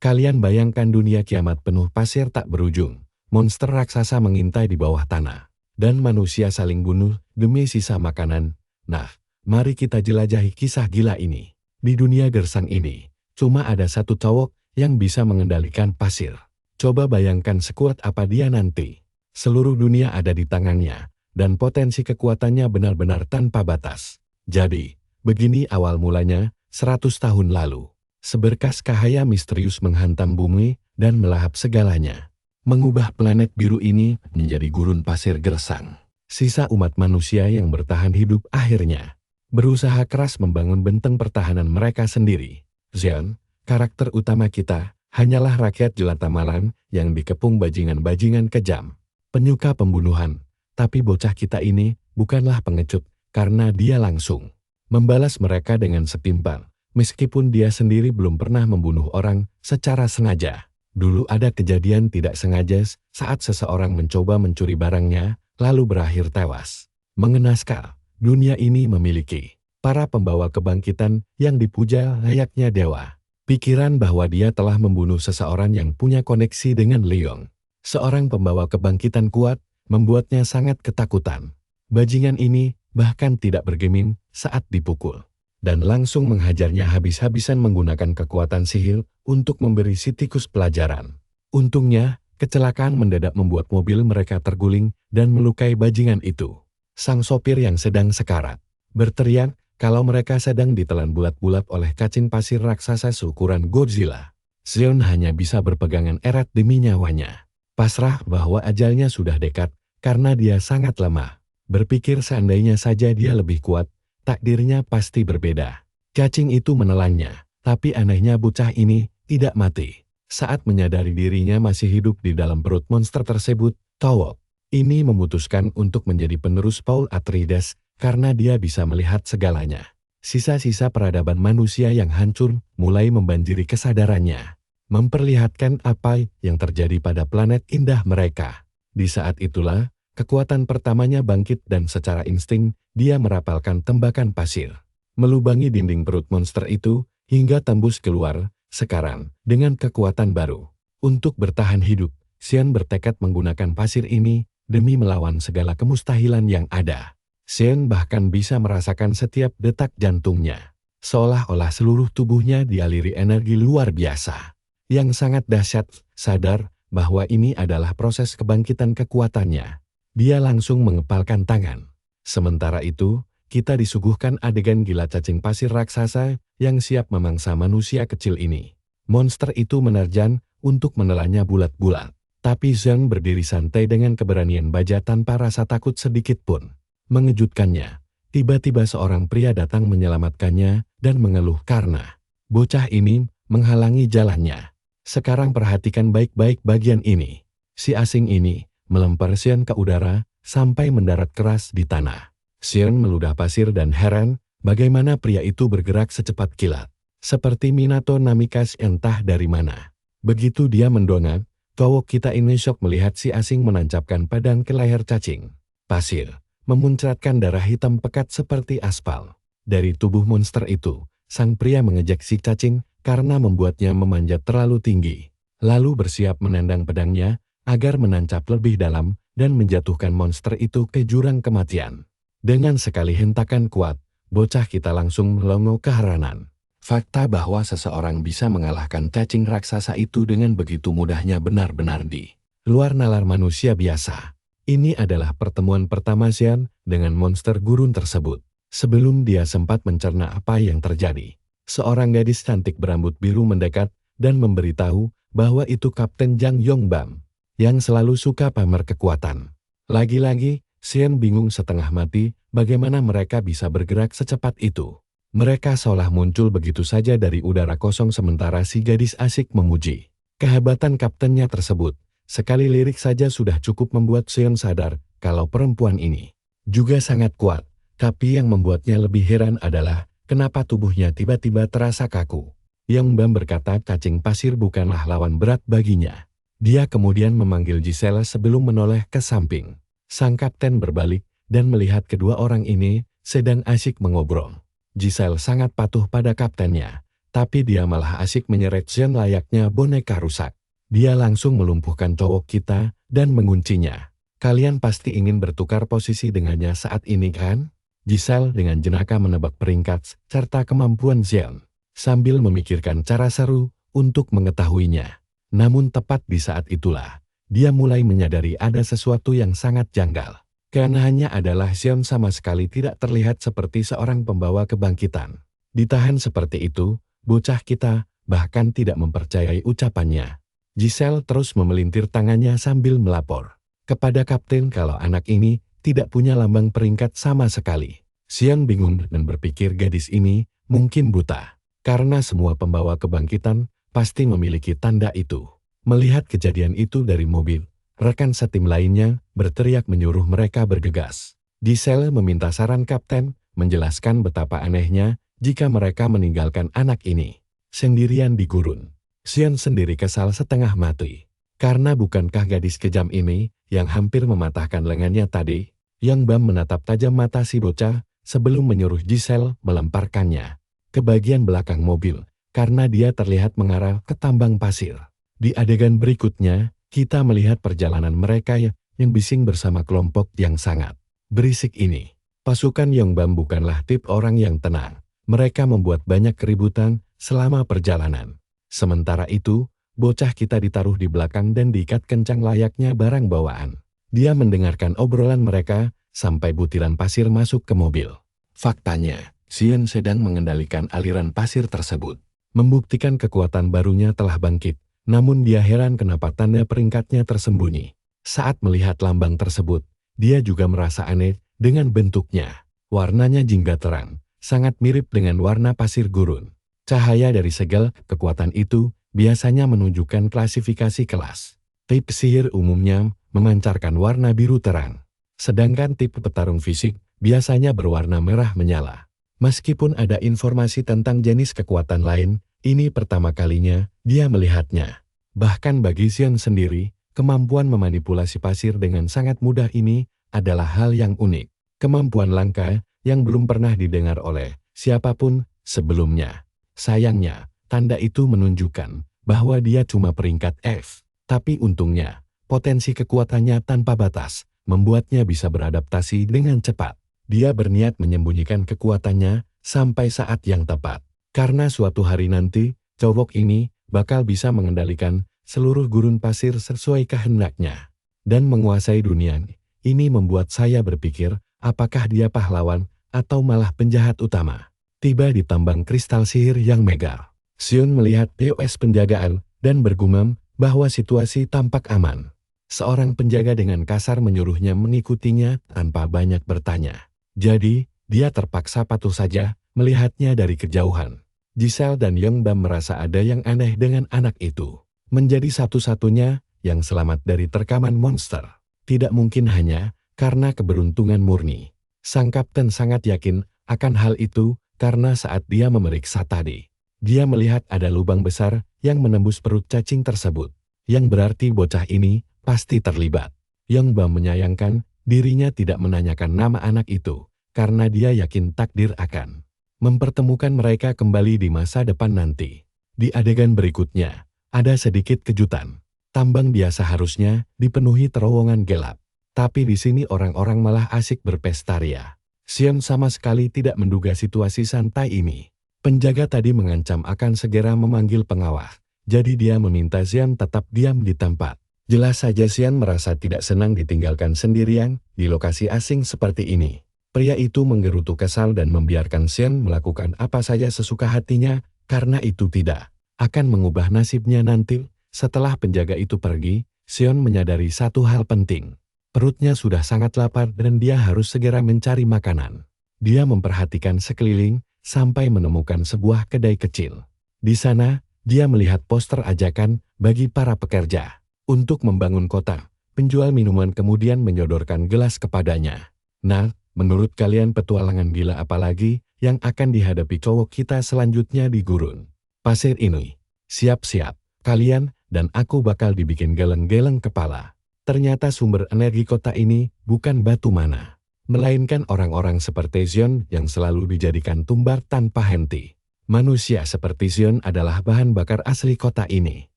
Kalian bayangkan dunia kiamat penuh pasir tak berujung. Monster raksasa mengintai di bawah tanah. Dan manusia saling bunuh demi sisa makanan. Nah, mari kita jelajahi kisah gila ini. Di dunia gersang ini, cuma ada satu cowok yang bisa mengendalikan pasir. Coba bayangkan sekuat apa dia nanti. Seluruh dunia ada di tangannya, dan potensi kekuatannya benar-benar tanpa batas. Jadi, begini awal mulanya, 100 tahun lalu. Seberkas cahaya misterius menghantam bumi dan melahap segalanya. Mengubah planet biru ini menjadi gurun pasir gersang. Sisa umat manusia yang bertahan hidup akhirnya berusaha keras membangun benteng pertahanan mereka sendiri. Xian, karakter utama kita, hanyalah rakyat jelata malang yang dikepung bajingan-bajingan kejam. Penyuka pembunuhan, tapi bocah kita ini bukanlah pengecut karena dia langsung membalas mereka dengan setimpal, meskipun dia sendiri belum pernah membunuh orang secara sengaja. Dulu ada kejadian tidak sengaja saat seseorang mencoba mencuri barangnya, lalu berakhir tewas. Mengenaskan, dunia ini memiliki para pembawa kebangkitan yang dipuja layaknya dewa. Pikiran bahwa dia telah membunuh seseorang yang punya koneksi dengan Leong, seorang pembawa kebangkitan kuat, membuatnya sangat ketakutan. Bajingan ini bahkan tidak bergeming saat dipukul, dan langsung menghajarnya habis-habisan menggunakan kekuatan sihir untuk memberi si tikus pelajaran. Untungnya, kecelakaan mendadak membuat mobil mereka terguling dan melukai bajingan itu. Sang sopir yang sedang sekarat berteriak kalau mereka sedang ditelan bulat-bulat oleh cacing pasir raksasa seukuran Godzilla. Xion hanya bisa berpegangan erat demi nyawanya, pasrah bahwa ajalnya sudah dekat karena dia sangat lemah. Berpikir seandainya saja dia lebih kuat, takdirnya pasti berbeda. Cacing itu menelannya, tapi anehnya bocah ini tidak mati. Saat menyadari dirinya masih hidup di dalam perut monster tersebut, Towok ini memutuskan untuk menjadi penerus Paul Atreides karena dia bisa melihat segalanya. Sisa-sisa peradaban manusia yang hancur mulai membanjiri kesadarannya, memperlihatkan apa yang terjadi pada planet indah mereka. Di saat itulah, kekuatan pertamanya bangkit dan secara insting dia merapalkan tembakan pasir, melubangi dinding perut monster itu hingga tembus keluar. Sekarang, dengan kekuatan baru, untuk bertahan hidup, Xian bertekad menggunakan pasir ini demi melawan segala kemustahilan yang ada. Xian bahkan bisa merasakan setiap detak jantungnya, seolah-olah seluruh tubuhnya dialiri energi luar biasa, yang sangat dahsyat. Sadar bahwa ini adalah proses kebangkitan kekuatannya, dia langsung mengepalkan tangan. Sementara itu, kita disuguhkan adegan gila cacing pasir raksasa yang siap memangsa manusia kecil ini. Monster itu menerjang untuk menelannya bulat-bulat, tapi Zhang berdiri santai dengan keberanian baja tanpa rasa takut sedikit pun. Mengejutkannya, tiba-tiba seorang pria datang menyelamatkannya dan mengeluh karena bocah ini menghalangi jalannya. Sekarang perhatikan baik-baik bagian ini. Si asing ini melempar Xian ke udara sampai mendarat keras di tanah. Xian meludah pasir dan heran bagaimana pria itu bergerak secepat kilat, seperti Minato Namikaze entah dari mana. Begitu dia mendongak, Towok kita ini syok melihat si asing menancapkan pedang ke leher cacing pasir, memuncratkan darah hitam pekat seperti aspal. Dari tubuh monster itu, sang pria mengejek si cacing karena membuatnya memanjat terlalu tinggi, lalu bersiap menendang pedangnya agar menancap lebih dalam dan menjatuhkan monster itu ke jurang kematian. Dengan sekali hentakan kuat, bocah kita langsung melongo keheranan. Fakta bahwa seseorang bisa mengalahkan cacing raksasa itu dengan begitu mudahnya benar-benar di luar nalar manusia biasa. Ini adalah pertemuan pertama Xian dengan monster gurun tersebut. Sebelum dia sempat mencerna apa yang terjadi, seorang gadis cantik berambut biru mendekat dan memberitahu bahwa itu Kapten Zhang Yongbam yang selalu suka pamer kekuatan. Lagi-lagi, Xian bingung setengah mati bagaimana mereka bisa bergerak secepat itu. Mereka seolah muncul begitu saja dari udara kosong sementara si gadis asik memuji kehebatan kaptennya tersebut. Sekali lirik saja sudah cukup membuat Xian sadar kalau perempuan ini juga sangat kuat. Tapi yang membuatnya lebih heran adalah kenapa tubuhnya tiba-tiba terasa kaku. Yongbam berkata cacing pasir bukanlah lawan berat baginya. Dia kemudian memanggil Giselle sebelum menoleh ke samping. Sang kapten berbalik dan melihat kedua orang ini sedang asyik mengobrol. Giselle sangat patuh pada kaptennya, Tapi dia malah asik menyeret Xian layaknya boneka rusak. Dia langsung melumpuhkan cowok kita dan menguncinya. Kalian pasti ingin bertukar posisi dengannya saat ini kan? Giselle dengan jenaka menebak peringkat serta kemampuan Xian, sambil memikirkan cara seru untuk mengetahuinya. Namun tepat di saat itulah, dia mulai menyadari ada sesuatu yang sangat janggal. Keanehannya adalah Xian sama sekali tidak terlihat seperti seorang pembawa kebangkitan. Ditahan seperti itu, bocah kita bahkan tidak mempercayai ucapannya. Giselle terus memelintir tangannya sambil melapor kepada kapten kalau anak ini tidak punya lambang peringkat sama sekali. Xian bingung dan berpikir gadis ini mungkin buta, karena semua pembawa kebangkitan pasti memiliki tanda itu. Melihat kejadian itu dari mobil, rekan setim lainnya berteriak menyuruh mereka bergegas. Giselle meminta saran kapten, menjelaskan betapa anehnya jika mereka meninggalkan anak ini sendirian di gurun. Xian sendiri kesal setengah mati. Karena bukankah gadis kejam ini yang hampir mematahkan lengannya tadi? Yang Bam menatap tajam mata si bocah sebelum menyuruh Giselle melemparkannya ke bagian belakang mobil, karena dia terlihat mengarah ke tambang pasir. Di adegan berikutnya, kita melihat perjalanan mereka yang bising bersama kelompok yang sangat berisik ini. Pasukan Yongbam bukanlah tip orang yang tenang. Mereka membuat banyak keributan selama perjalanan. Sementara itu, bocah kita ditaruh di belakang dan diikat kencang layaknya barang bawaan. Dia mendengarkan obrolan mereka sampai butiran pasir masuk ke mobil. Faktanya, Xian sedang mengendalikan aliran pasir tersebut. Membuktikan kekuatan barunya telah bangkit, namun dia heran kenapa tanda peringkatnya tersembunyi. Saat melihat lambang tersebut, dia juga merasa aneh dengan bentuknya. Warnanya jingga terang, sangat mirip dengan warna pasir gurun. Cahaya dari segel kekuatan itu biasanya menunjukkan klasifikasi kelas. Tip sihir umumnya memancarkan warna biru terang, sedangkan tip petarung fisik biasanya berwarna merah menyala. Meskipun ada informasi tentang jenis kekuatan lain, ini pertama kalinya dia melihatnya. Bahkan bagi Xian sendiri, kemampuan memanipulasi pasir dengan sangat mudah ini adalah hal yang unik. Kemampuan langka yang belum pernah didengar oleh siapapun sebelumnya. Sayangnya, tanda itu menunjukkan bahwa dia cuma peringkat F. Tapi untungnya, potensi kekuatannya tanpa batas membuatnya bisa beradaptasi dengan cepat. Dia berniat menyembunyikan kekuatannya sampai saat yang tepat. Karena suatu hari nanti, cowok ini bakal bisa mengendalikan seluruh gurun pasir sesuai kehendaknya dan menguasai dunia. Ini membuat saya berpikir, apakah dia pahlawan atau malah penjahat utama. Tiba di tambang kristal sihir yang megar. Xian melihat POS penjagaan dan bergumam bahwa situasi tampak aman. Seorang penjaga dengan kasar menyuruhnya mengikutinya tanpa banyak bertanya. Jadi, dia terpaksa patuh saja melihatnya dari kejauhan. Giselle dan Yongbam merasa ada yang aneh dengan anak itu. Menjadi satu-satunya yang selamat dari terkaman monster. Tidak mungkin hanya karena keberuntungan murni. Sang kapten sangat yakin akan hal itu karena saat dia memeriksa tadi, dia melihat ada lubang besar yang menembus perut cacing tersebut. Yang berarti bocah ini pasti terlibat. Yongbam menyayangkan dirinya tidak menanyakan nama anak itu, karena dia yakin takdir akan mempertemukan mereka kembali di masa depan nanti. Di adegan berikutnya, ada sedikit kejutan. Tambang biasa harusnya dipenuhi terowongan gelap. Tapi di sini orang-orang malah asik berpesta ria. Xian sama sekali tidak menduga situasi santai ini. Penjaga tadi mengancam akan segera memanggil pengawas. Jadi dia meminta Xian tetap diam di tempat. Jelas saja Xian merasa tidak senang ditinggalkan sendirian di lokasi asing seperti ini. Pria itu menggerutu kesal dan membiarkan Xian melakukan apa saja sesuka hatinya, karena itu tidak akan mengubah nasibnya nanti. Setelah penjaga itu pergi, Xian menyadari satu hal penting. Perutnya sudah sangat lapar dan dia harus segera mencari makanan. Dia memperhatikan sekeliling sampai menemukan sebuah kedai kecil. Di sana, dia melihat poster ajakan bagi para pekerja untuk membangun kota. Penjual minuman kemudian menyodorkan gelas kepadanya. Nah, menurut kalian petualangan gila apa lagi yang akan dihadapi cowok kita selanjutnya di gurun pasir ini? Siap-siap, kalian dan aku bakal dibikin geleng-geleng kepala. Ternyata sumber energi kota ini bukan batu mana, melainkan orang-orang seperti Xian yang selalu dijadikan tumbar tanpa henti. Manusia seperti Xion adalah bahan bakar asli kota ini.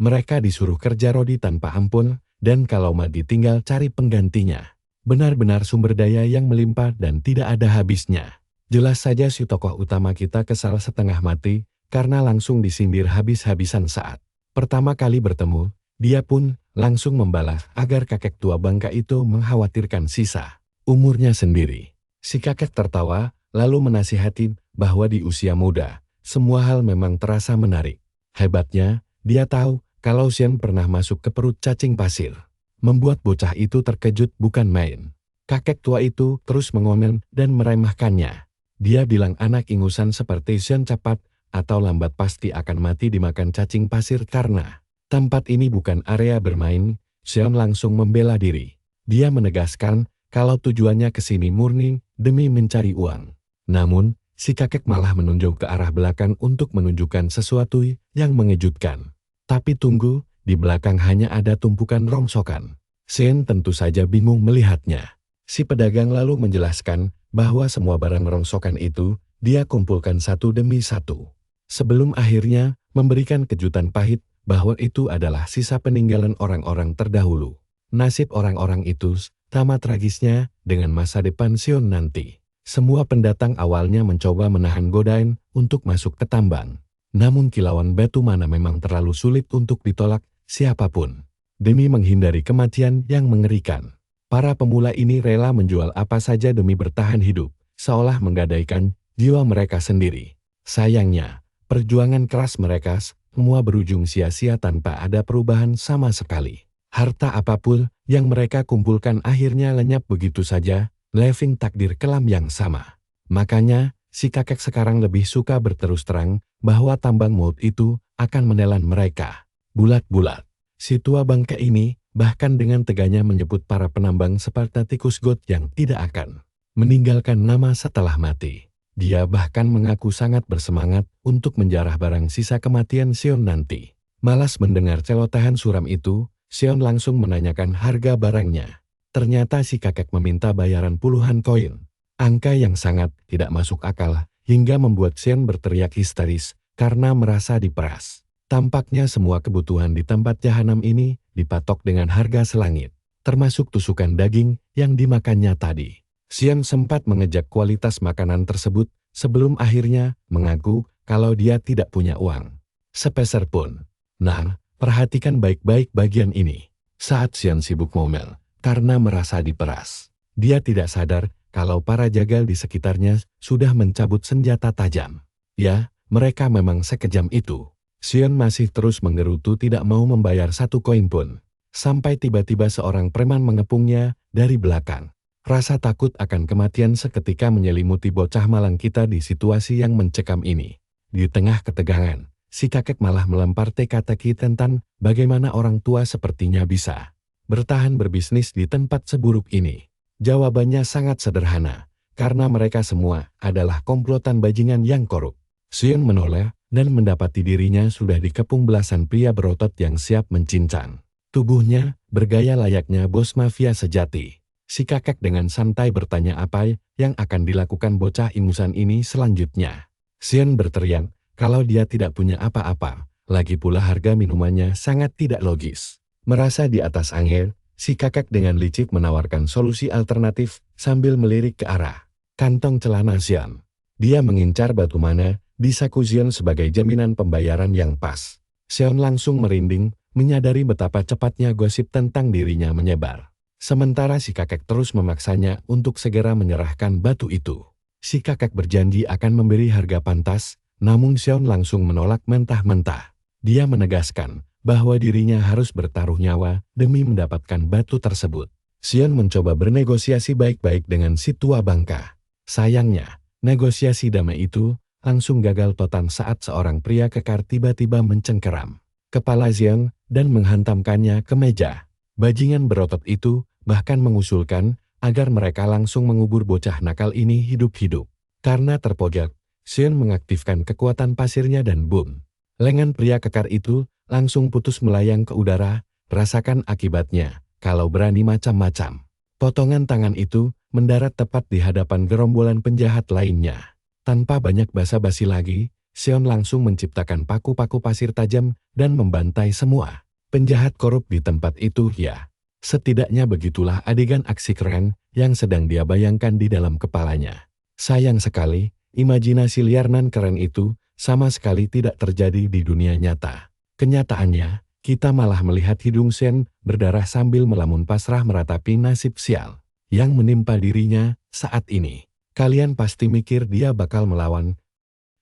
Mereka disuruh kerja rodi tanpa ampun, dan kalau mati tinggal cari penggantinya. Benar-benar sumber daya yang melimpah dan tidak ada habisnya. Jelas saja si tokoh utama kita kesal setengah mati, karena langsung disindir habis-habisan saat pertama kali bertemu. Dia pun langsung membalas agar kakek tua bangka itu mengkhawatirkan sisa umurnya sendiri. Si kakek tertawa, lalu menasihati bahwa di usia muda, semua hal memang terasa menarik. Hebatnya, dia tahu kalau Xian pernah masuk ke perut cacing pasir. Membuat bocah itu terkejut bukan main. Kakek tua itu terus mengomel dan meremehkannya. Dia bilang anak ingusan seperti Xian cepat atau lambat pasti akan mati dimakan cacing pasir karena tempat ini bukan area bermain. Xian langsung membela diri. Dia menegaskan kalau tujuannya ke sini murni demi mencari uang. Namun, si kakek malah menunjuk ke arah belakang untuk menunjukkan sesuatu yang mengejutkan. Tapi tunggu, di belakang hanya ada tumpukan rongsokan. Xian tentu saja bingung melihatnya. Si pedagang lalu menjelaskan bahwa semua barang rongsokan itu dia kumpulkan satu demi satu. Sebelum akhirnya memberikan kejutan pahit bahwa itu adalah sisa peninggalan orang-orang terdahulu. Nasib orang-orang itu sama tragisnya dengan masa depan Xion nanti. Semua pendatang awalnya mencoba menahan godaan untuk masuk ke tambang. Namun kilauan batu mana memang terlalu sulit untuk ditolak siapapun. Demi menghindari kematian yang mengerikan, para pemula ini rela menjual apa saja demi bertahan hidup, seolah menggadaikan jiwa mereka sendiri. Sayangnya, perjuangan keras mereka semua berujung sia-sia tanpa ada perubahan sama sekali. Harta apapun yang mereka kumpulkan akhirnya lenyap begitu saja, leaving takdir kelam yang sama. Makanya, si kakek sekarang lebih suka berterus terang bahwa tambang maut itu akan menelan mereka bulat-bulat. Si tua bangka ini bahkan dengan teganya menyebut para penambang seperti tikus got yang tidak akan meninggalkan nama setelah mati. Dia bahkan mengaku sangat bersemangat untuk menjarah barang sisa kematian Xion nanti. Malas mendengar celotehan suram itu, Xion langsung menanyakan harga barangnya. Ternyata si kakek meminta bayaran puluhan koin. Angka yang sangat tidak masuk akal hingga membuat Xion berteriak histeris karena merasa diperas. Tampaknya semua kebutuhan di tempat jahanam ini dipatok dengan harga selangit, termasuk tusukan daging yang dimakannya tadi. Xion sempat mengejek kualitas makanan tersebut sebelum akhirnya mengaku kalau dia tidak punya uang sepeser pun. Nah, perhatikan baik-baik bagian ini. Saat Xion sibuk ngomel karena merasa diperas, dia tidak sadar kalau para jagal di sekitarnya sudah mencabut senjata tajam. Ya, mereka memang sekejam itu. Xion masih terus menggerutu tidak mau membayar satu koin pun. Sampai tiba-tiba seorang preman mengepungnya dari belakang. Rasa takut akan kematian seketika menyelimuti bocah malang kita di situasi yang mencekam ini. Di tengah ketegangan, si kakek malah melempar teka-teki tentang bagaimana orang tua sepertinya bisa bertahan berbisnis di tempat seburuk ini. Jawabannya sangat sederhana, karena mereka semua adalah komplotan bajingan yang korup. Xion menoleh dan mendapati dirinya sudah dikepung belasan pria berotot yang siap mencincang. Tubuhnya bergaya layaknya bos mafia sejati. Si kakek dengan santai bertanya apa yang akan dilakukan bocah ingusan ini selanjutnya. Xion berteriak kalau dia tidak punya apa-apa, lagi pula harga minumannya sangat tidak logis. Merasa di atas angin, si kakek dengan licik menawarkan solusi alternatif sambil melirik ke arah kantong celana Xion. Dia mengincar batu mana di saku Xion sebagai jaminan pembayaran yang pas. Xion langsung merinding, menyadari betapa cepatnya gosip tentang dirinya menyebar. Sementara si kakek terus memaksanya untuk segera menyerahkan batu itu. Si kakek berjanji akan memberi harga pantas, namun Xion langsung menolak mentah-mentah. Dia menegaskan bahwa dirinya harus bertaruh nyawa demi mendapatkan batu tersebut. Xion mencoba bernegosiasi baik-baik dengan si tua bangka. Sayangnya, negosiasi damai itu langsung gagal total saat seorang pria kekar tiba-tiba mencengkeram kepala Xion dan menghantamkannya ke meja. Bajingan berotot itu bahkan mengusulkan agar mereka langsung mengubur bocah nakal ini hidup-hidup. Karena terpojok, Xion mengaktifkan kekuatan pasirnya dan boom. Lengan pria kekar itu langsung putus melayang ke udara. Rasakan akibatnya kalau berani macam-macam. Potongan tangan itu mendarat tepat di hadapan gerombolan penjahat lainnya. Tanpa banyak basa-basi lagi, Seon langsung menciptakan paku-paku pasir tajam dan membantai semua penjahat korup di tempat itu ya. Setidaknya begitulah adegan aksi keren yang sedang dia bayangkan di dalam kepalanya. Sayang sekali, imajinasi liar nan keren itu sama sekali tidak terjadi di dunia nyata. Kenyataannya, kita malah melihat hidung Seon berdarah sambil melamun pasrah meratapi nasib sial yang menimpa dirinya saat ini. Kalian pasti mikir dia bakal melawan.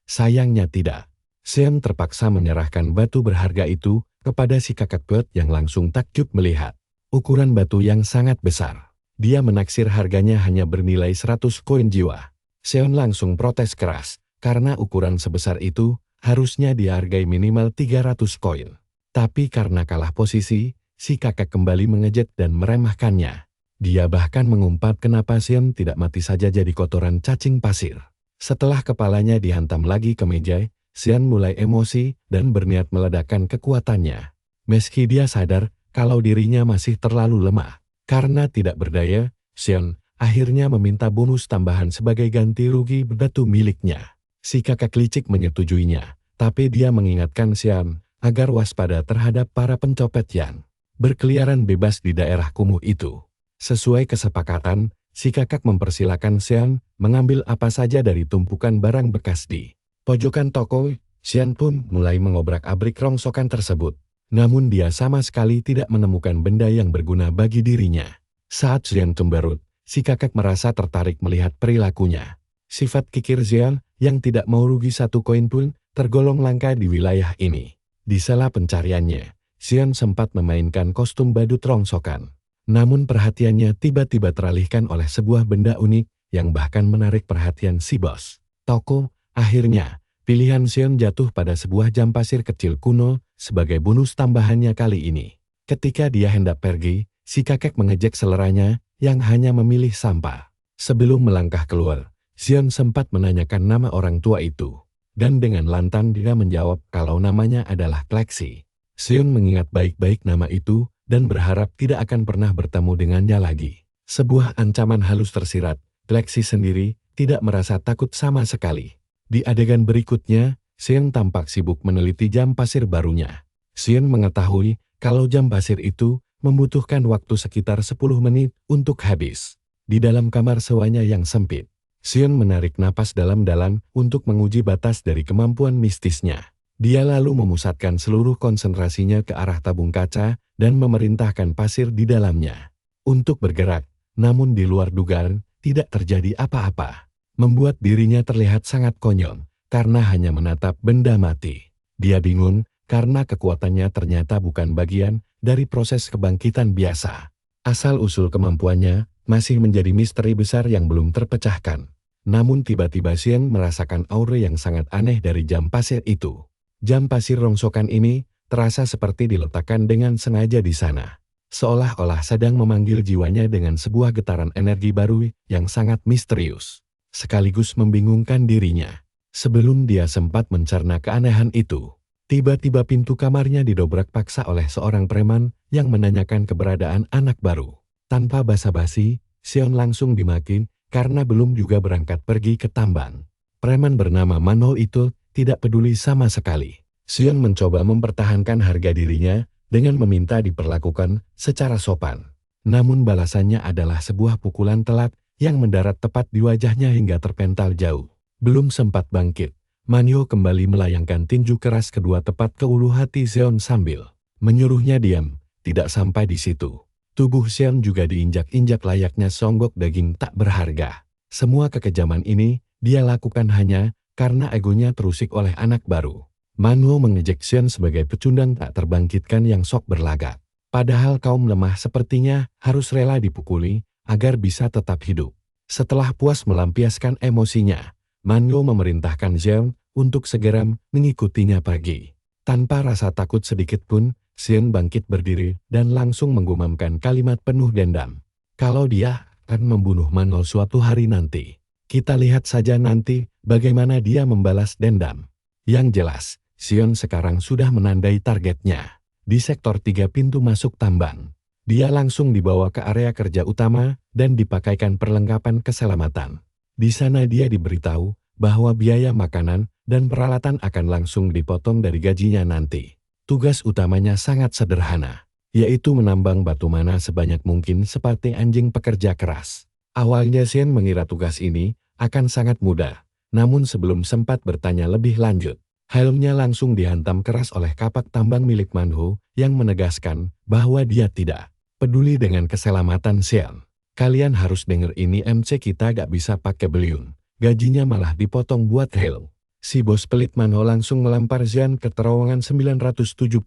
Sayangnya tidak. Seon terpaksa menyerahkan batu berharga itu kepada si kakak Pet yang langsung takjub melihat ukuran batu yang sangat besar. Dia menaksir harganya hanya bernilai 100 koin jiwa. Seon langsung protes keras, karena ukuran sebesar itu harusnya dihargai minimal 300 koin. Tapi karena kalah posisi, si kakak kembali mengejek dan meremehkannya. Dia bahkan mengumpat kenapa Seon tidak mati saja jadi kotoran cacing pasir. Setelah kepalanya dihantam lagi ke meja, Seon mulai emosi dan berniat meledakkan kekuatannya. Meski dia sadar kalau dirinya masih terlalu lemah. Karena tidak berdaya, Seon akhirnya meminta bonus tambahan sebagai ganti rugi batu miliknya. Si kakak licik menyetujuinya, tapi dia mengingatkan Seon agar waspada terhadap para pencopet yang berkeliaran bebas di daerah kumuh itu. Sesuai kesepakatan, si kakak mempersilakan Seon mengambil apa saja dari tumpukan barang bekas di pojokan toko. Seon pun mulai mengobrak-abrik rongsokan tersebut. Namun dia sama sekali tidak menemukan benda yang berguna bagi dirinya. Saat Seon cemberut, si kakak merasa tertarik melihat perilakunya. Sifat kikir Seon yang tidak mau rugi 1 koin pun tergolong langka di wilayah ini. Di sela pencariannya, Seon sempat memainkan kostum badut rongsokan. Namun perhatiannya tiba-tiba teralihkan oleh sebuah benda unik yang bahkan menarik perhatian si bos toko. Akhirnya, pilihan Seon jatuh pada sebuah jam pasir kecil kuno sebagai bonus tambahannya kali ini. Ketika dia hendak pergi, si kakek mengejek seleranya yang hanya memilih sampah. Sebelum melangkah keluar, Seon sempat menanyakan nama orang tua itu. Dan dengan lantang dia menjawab kalau namanya adalah Klexi. Seon mengingat baik-baik nama itu dan berharap tidak akan pernah bertemu dengannya lagi. Sebuah ancaman halus tersirat, Klexi sendiri tidak merasa takut sama sekali. Di adegan berikutnya, Seon tampak sibuk meneliti jam pasir barunya. Seon mengetahui kalau jam pasir itu membutuhkan waktu sekitar 10 menit untuk habis. Di dalam kamar sewanya yang sempit, Seon menarik napas dalam-dalam untuk menguji batas dari kemampuan mistisnya. Dia lalu memusatkan seluruh konsentrasinya ke arah tabung kaca dan memerintahkan pasir di dalamnya untuk bergerak, namun di luar dugaan tidak terjadi apa-apa. Membuat dirinya terlihat sangat konyol karena hanya menatap benda mati. Dia bingung karena kekuatannya ternyata bukan bagian dari proses kebangkitan biasa. Asal-usul kemampuannya masih menjadi misteri besar yang belum terpecahkan. Namun tiba-tiba Seon merasakan aura yang sangat aneh dari jam pasir itu. Jam pasir rongsokan ini terasa seperti diletakkan dengan sengaja di sana. Seolah-olah sedang memanggil jiwanya dengan sebuah getaran energi baru yang sangat misterius. Sekaligus membingungkan dirinya. Sebelum dia sempat mencerna keanehan itu, tiba-tiba pintu kamarnya didobrak paksa oleh seorang preman yang menanyakan keberadaan anak baru. Tanpa basa-basi, Seon langsung dimaki karena belum juga berangkat pergi ke tambang. Preman bernama Manol itu tidak peduli sama sekali. Seon mencoba mempertahankan harga dirinya dengan meminta diperlakukan secara sopan. Namun balasannya adalah sebuah pukulan telat yang mendarat tepat di wajahnya hingga terpental jauh. Belum sempat bangkit, Manyo kembali melayangkan tinju keras kedua tepat ke ulu hati Seon sambil menyuruhnya diam. Tidak sampai di situ, tubuh Seon juga diinjak-injak layaknya songgok daging tak berharga. Semua kekejaman ini dia lakukan hanya karena egonya terusik oleh anak baru. Manyo mengejek Seon sebagai pecundang tak terbangkitkan yang sok berlagak. Padahal kaum lemah sepertinya harus rela dipukuli agar bisa tetap hidup. Setelah puas melampiaskan emosinya, Manyo memerintahkan Seon untuk segera mengikutinya pergi. Tanpa rasa takut sedikit pun, Seon bangkit berdiri dan langsung menggumamkan kalimat penuh dendam. Kalau dia akan membunuh Manyo suatu hari nanti, kita lihat saja nanti bagaimana dia membalas dendam. Yang jelas, Seon sekarang sudah menandai targetnya. Di sektor 3 pintu masuk tambang. Dia langsung dibawa ke area kerja utama dan dipakaikan perlengkapan keselamatan. Di sana dia diberitahu bahwa biaya makanan dan peralatan akan langsung dipotong dari gajinya nanti. Tugas utamanya sangat sederhana, yaitu menambang batu mana sebanyak mungkin seperti anjing pekerja keras. Awalnya Xian mengira tugas ini akan sangat mudah, namun sebelum sempat bertanya lebih lanjut, helmnya langsung dihantam keras oleh kapak tambang milik Manho yang menegaskan bahwa dia tidak peduli dengan keselamatan Xian. Kalian harus denger ini MC, kita gak bisa pakai beliung, gajinya malah dipotong buat Hale. Si bos pelit Manho langsung melempar Xian ke terowongan 972,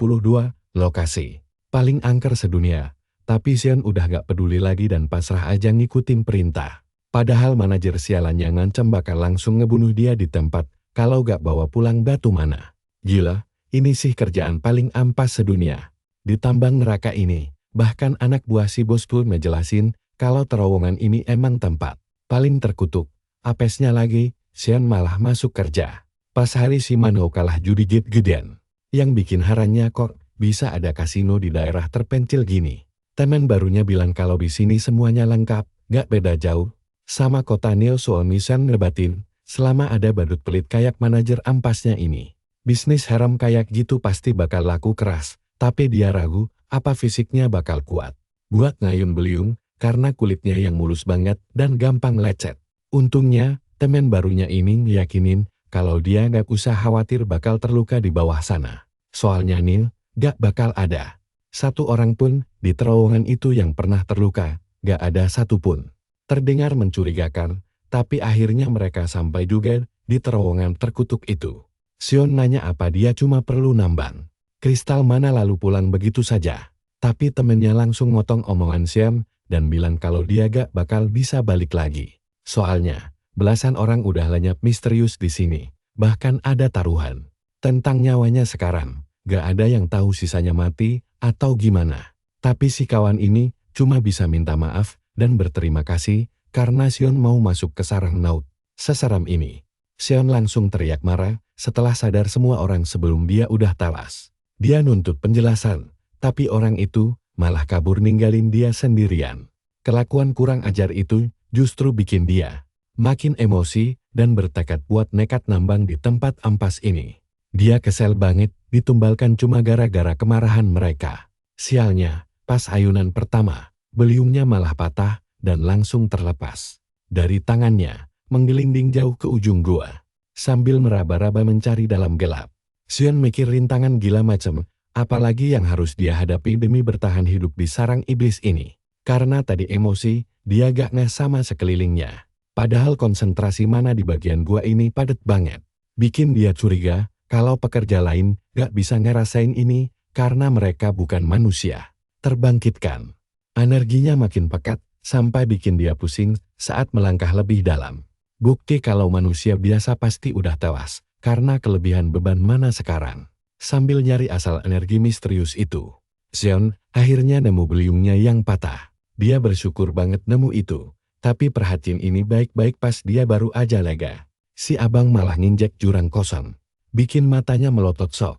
lokasi paling angker sedunia. Tapi Xian udah gak peduli lagi dan pasrah aja ngikutin perintah. Padahal manajer sialannya ngancam bakal langsung ngebunuh dia di tempat kalau gak bawa pulang batu mana. Gila, ini sih kerjaan paling ampas sedunia. Ditambang neraka ini, bahkan anak buah si bos pun ngejelasin kalau terowongan ini emang tempat paling terkutuk. Apesnya lagi, Xian malah masuk kerja pas hari si Manho kalah judi gede-gedean. Yang bikin herannya kok bisa ada kasino di daerah terpencil gini. Teman barunya bilang kalau di sini semuanya lengkap, gak beda jauh sama kota Neo Soal. Xian ngebatin, selama ada badut pelit kayak manajer ampasnya ini, bisnis haram kayak gitu pasti bakal laku keras. Tapi dia ragu apa fisiknya bakal kuat buat ngayun beliung karena kulitnya yang mulus banget dan gampang lecet. Untungnya, teman barunya ini yakinin kalau dia gak usah khawatir bakal terluka di bawah sana. Soalnya Neil gak bakal ada satu orang pun di terowongan itu yang pernah terluka, gak ada satupun. Terdengar mencurigakan, tapi akhirnya mereka sampai juga di terowongan terkutuk itu. Xian nanya apa dia cuma perlu nambang kristal mana lalu pulang begitu saja. Tapi temennya langsung motong omongan Xian dan bilang kalau dia gak bakal bisa balik lagi. Soalnya, belasan orang udah lenyap misterius di sini, bahkan ada taruhan tentang nyawanya sekarang. Gak ada yang tahu sisanya mati atau gimana. Tapi si kawan ini cuma bisa minta maaf dan berterima kasih karena Xian mau masuk ke sarang Naut seseram ini. Xian langsung teriak marah setelah sadar semua orang sebelum dia udah talas. Dia nuntut penjelasan, tapi orang itu malah kabur ninggalin dia sendirian. Kelakuan kurang ajar itu justru bikin dia makin emosi dan bertekad buat nekat nambang di tempat ampas ini. Dia kesel banget ditumbalkan cuma gara-gara kemarahan mereka. Sialnya, pas ayunan pertama, beliungnya malah patah dan langsung terlepas dari tangannya, menggelinding jauh ke ujung gua. Sambil meraba-raba mencari dalam gelap, Xian mikir rintangan gila macam apalagi yang harus dia hadapi demi bertahan hidup di sarang iblis ini. Karena tadi emosi, dia gak ngeh sama sekelilingnya. Padahal konsentrasi mana di bagian gua ini padat banget. Bikin dia curiga kalau pekerja lain gak bisa ngerasain ini karena mereka bukan manusia. Terbangkitkan. Energinya makin pekat sampai bikin dia pusing saat melangkah lebih dalam. Bukti kalau manusia biasa pasti udah tewas karena kelebihan beban mana sekarang. Sambil nyari asal energi misterius itu, Xian akhirnya nemu beliungnya yang patah. Dia bersyukur banget nemu itu. Tapi perhatiin ini baik-baik pas dia baru aja lega. Si abang malah nginjek jurang kosong. Bikin matanya melotot sok.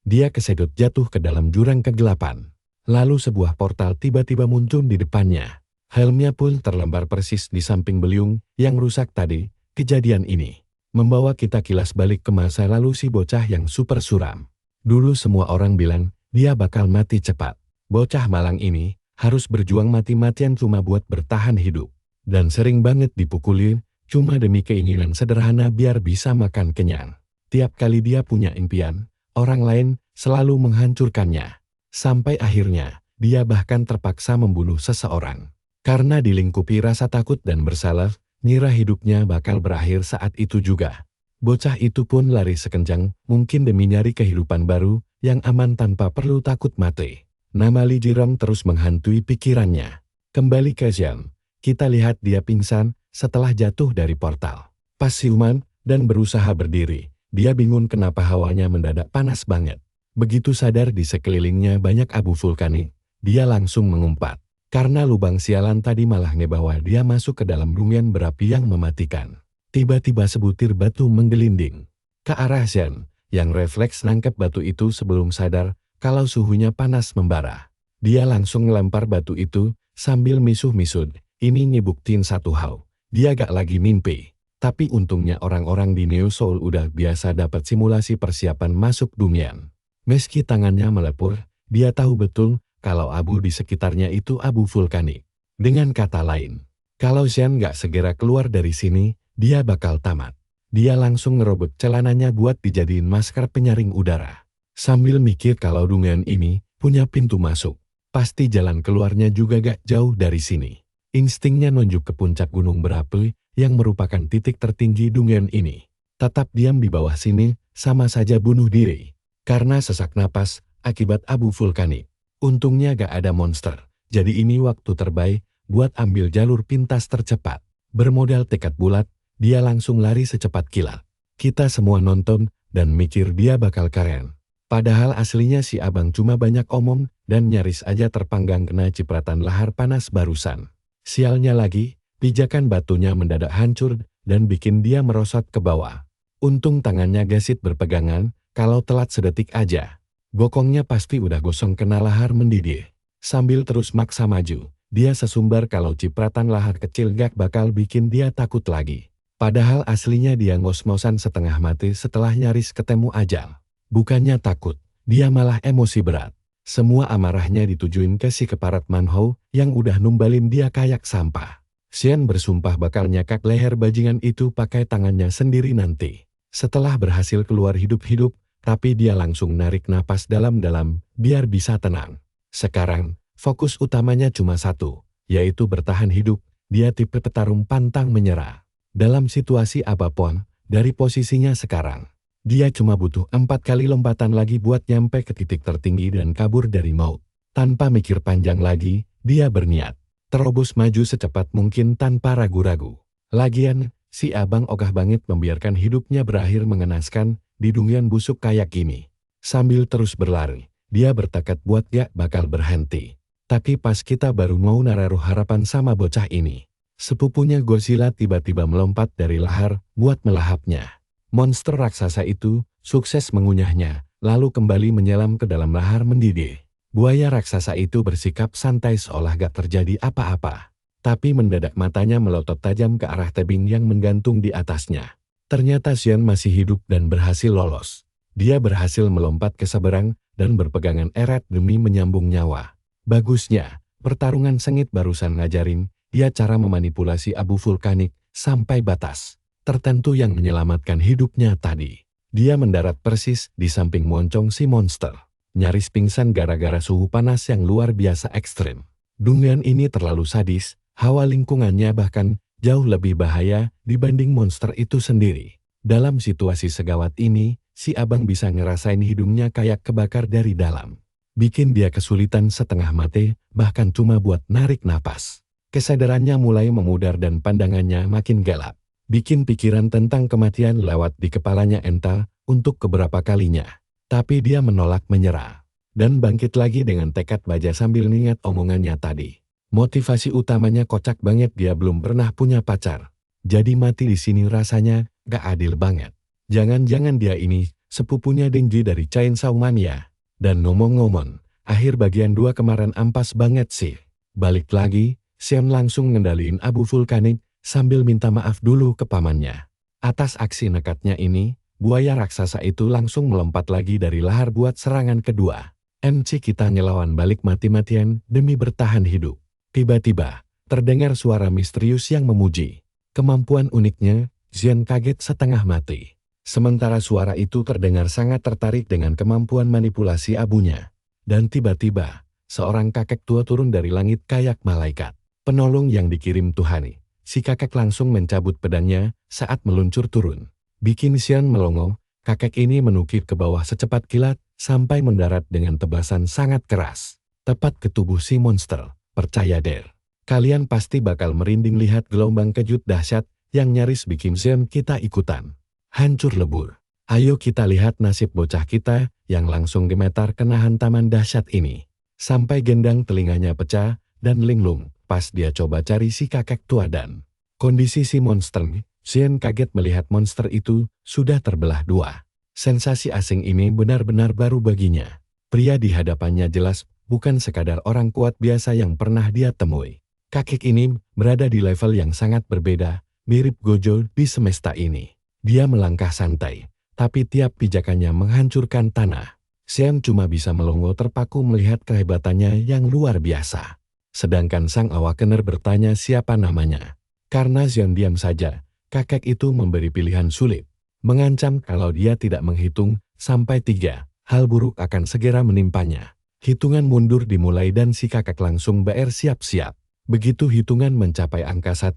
Dia kesedot jatuh ke dalam jurang kegelapan. Lalu sebuah portal tiba-tiba muncul di depannya. Helmnya pun terlembar persis di samping beliung yang rusak tadi. Kejadian ini membawa kita kilas balik ke masa lalu si bocah yang super suram. Dulu semua orang bilang dia bakal mati cepat. Bocah malang ini harus berjuang mati-matian cuma buat bertahan hidup. Dan sering banget dipukulin cuma demi keinginan sederhana biar bisa makan kenyang. Tiap kali dia punya impian, orang lain selalu menghancurkannya. Sampai akhirnya, dia bahkan terpaksa membunuh seseorang. Karena dilingkupi rasa takut dan bersalah, ngira hidupnya bakal berakhir saat itu juga. Bocah itu pun lari sekencang, mungkin demi nyari kehidupan baru, yang aman tanpa perlu takut mati. Nama Li Jirong terus menghantui pikirannya. Kembali ke Xian, kita lihat dia pingsan setelah jatuh dari portal. Pas siuman dan berusaha berdiri, dia bingung kenapa hawanya mendadak panas banget. Begitu sadar di sekelilingnya banyak abu vulkanik, dia langsung mengumpat. Karena lubang sialan tadi malah ngebawa dia masuk ke dalam bumi berapi yang mematikan. Tiba-tiba sebutir batu menggelinding ke arah Xian, yang refleks nangkep batu itu sebelum sadar kalau suhunya panas membara. Dia langsung ngelempar batu itu sambil misuh-misuh. Ini ngebuktiin satu hal, dia gak lagi mimpi. Tapi untungnya orang-orang di Neo Soul udah biasa dapat simulasi persiapan masuk Dungeon. Meski tangannya melepur, dia tahu betul kalau abu di sekitarnya itu abu vulkanik. Dengan kata lain, kalau Xian nggak segera keluar dari sini, dia bakal tamat. Dia langsung ngerobek celananya buat dijadiin masker penyaring udara. Sambil mikir kalau Dungeon ini punya pintu masuk. Pasti jalan keluarnya juga gak jauh dari sini. Instingnya nunjuk ke puncak gunung berapi yang merupakan titik tertinggi Dungeon ini. Tetap diam di bawah sini sama saja bunuh diri. Karena sesak napas akibat abu vulkanik. Untungnya gak ada monster. Jadi ini waktu terbaik buat ambil jalur pintas tercepat. Bermodal tekad bulat, dia langsung lari secepat kilat. Kita semua nonton dan mikir dia bakal keren. Padahal aslinya si abang cuma banyak omong dan nyaris aja terpanggang kena cipratan lahar panas barusan. Sialnya lagi, pijakan batunya mendadak hancur dan bikin dia merosot ke bawah. Untung tangannya gesit berpegangan, kalau telat sedetik aja. Bokongnya pasti udah gosong kena lahar mendidih. Sambil terus maksa maju, dia sesumbar kalau cipratan lahar kecil gak bakal bikin dia takut lagi. Padahal aslinya dia ngos-ngosan setengah mati setelah nyaris ketemu ajal. Bukannya takut, dia malah emosi berat. Semua amarahnya ditujuin ke si keparat Manhou yang udah numbalin dia kayak sampah. Xian bersumpah bakal nyakak leher bajingan itu pakai tangannya sendiri nanti. Setelah berhasil keluar hidup-hidup, tapi dia langsung narik napas dalam-dalam biar bisa tenang. Sekarang, fokus utamanya cuma satu, yaitu bertahan hidup. Dia tipe petarung pantang menyerah. Dalam situasi apapun, dari posisinya sekarang, dia cuma butuh 4 kali lompatan lagi buat nyampe ke titik tertinggi dan kabur dari maut. Tanpa mikir panjang lagi, dia berniat terobos maju secepat mungkin tanpa ragu-ragu. Lagian, si abang ogah banget membiarkan hidupnya berakhir mengenaskan di Dungeon busuk kayak gini. Sambil terus berlari, dia bertekad buat gak bakal berhenti. Tapi pas kita baru mau naruh harapan sama bocah ini, sepupunya Godzilla tiba-tiba melompat dari lahar buat melahapnya. Monster raksasa itu sukses mengunyahnya, lalu kembali menyelam ke dalam lahar mendidih. Buaya raksasa itu bersikap santai seolah gak terjadi apa-apa. Tapi mendadak matanya melotot tajam ke arah tebing yang menggantung di atasnya. Ternyata Xian masih hidup dan berhasil lolos. Dia berhasil melompat ke seberang dan berpegangan erat demi menyambung nyawa. Bagusnya, pertarungan sengit barusan ngajarin dia cara memanipulasi abu vulkanik sampai batas tertentu yang menyelamatkan hidupnya tadi. Dia mendarat persis di samping moncong si monster. Nyaris pingsan gara-gara suhu panas yang luar biasa ekstrim. Dungeon ini terlalu sadis, hawa lingkungannya bahkan jauh lebih bahaya dibanding monster itu sendiri. Dalam situasi segawat ini, si abang bisa ngerasain hidungnya kayak kebakar dari dalam. Bikin dia kesulitan setengah mati, bahkan cuma buat narik napas. Kesadarannya mulai memudar dan pandangannya makin gelap. Bikin pikiran tentang kematian lewat di kepalanya entah untuk keberapa kalinya. Tapi dia menolak menyerah. Dan bangkit lagi dengan tekad baja sambil ningat omongannya tadi. Motivasi utamanya kocak banget, dia belum pernah punya pacar. Jadi mati di sini rasanya gak adil banget. Jangan-jangan dia ini sepupunya Denji dari Chainsaw Mania. Dan ngomong-ngomong, akhir bagian 2 kemarin ampas banget sih. Balik lagi, Xian langsung ngendaliin abu vulkanik sambil minta maaf dulu ke pamannya. Atas aksi nekatnya ini, buaya raksasa itu langsung melompat lagi dari lahar buat serangan kedua. Kita ngelawan balik mati-matian demi bertahan hidup. Tiba-tiba, terdengar suara misterius yang memuji. Kemampuan uniknya, Xian kaget setengah mati. Sementara suara itu terdengar sangat tertarik dengan kemampuan manipulasi abunya. Dan tiba-tiba, seorang kakek tua turun dari langit kayak malaikat. Penolong yang dikirim Tuhan. Si kakek langsung mencabut pedangnya saat meluncur turun. Bikin Xian melongo, kakek ini menukik ke bawah secepat kilat sampai mendarat dengan tebasan sangat keras. Tepat ke tubuh si monster. Percaya deh, kalian pasti bakal merinding lihat gelombang kejut dahsyat yang nyaris bikin Xian kita ikutan hancur lebur. Ayo kita lihat nasib bocah kita yang langsung gemetar kena hantaman dahsyat ini. Sampai gendang telinganya pecah dan linglung pas dia coba cari si kakek tua dan kondisi si monster. Xian kaget melihat monster itu sudah terbelah dua. Sensasi asing ini benar-benar baru baginya. Pria di hadapannya jelas bukan sekadar orang kuat biasa yang pernah dia temui. Kakek ini berada di level yang sangat berbeda mirip Gojo di semesta ini. Dia melangkah santai, tapi tiap pijakannya menghancurkan tanah. Xian cuma bisa melongo terpaku melihat kehebatannya yang luar biasa. Sedangkan sang awakener bertanya siapa namanya. Karena Xian diam saja, kakek itu memberi pilihan sulit. Mengancam kalau dia tidak menghitung sampai 3, hal buruk akan segera menimpanya. Hitungan mundur dimulai dan si kakek langsung bersiap-siap. Begitu hitungan mencapai angka 1,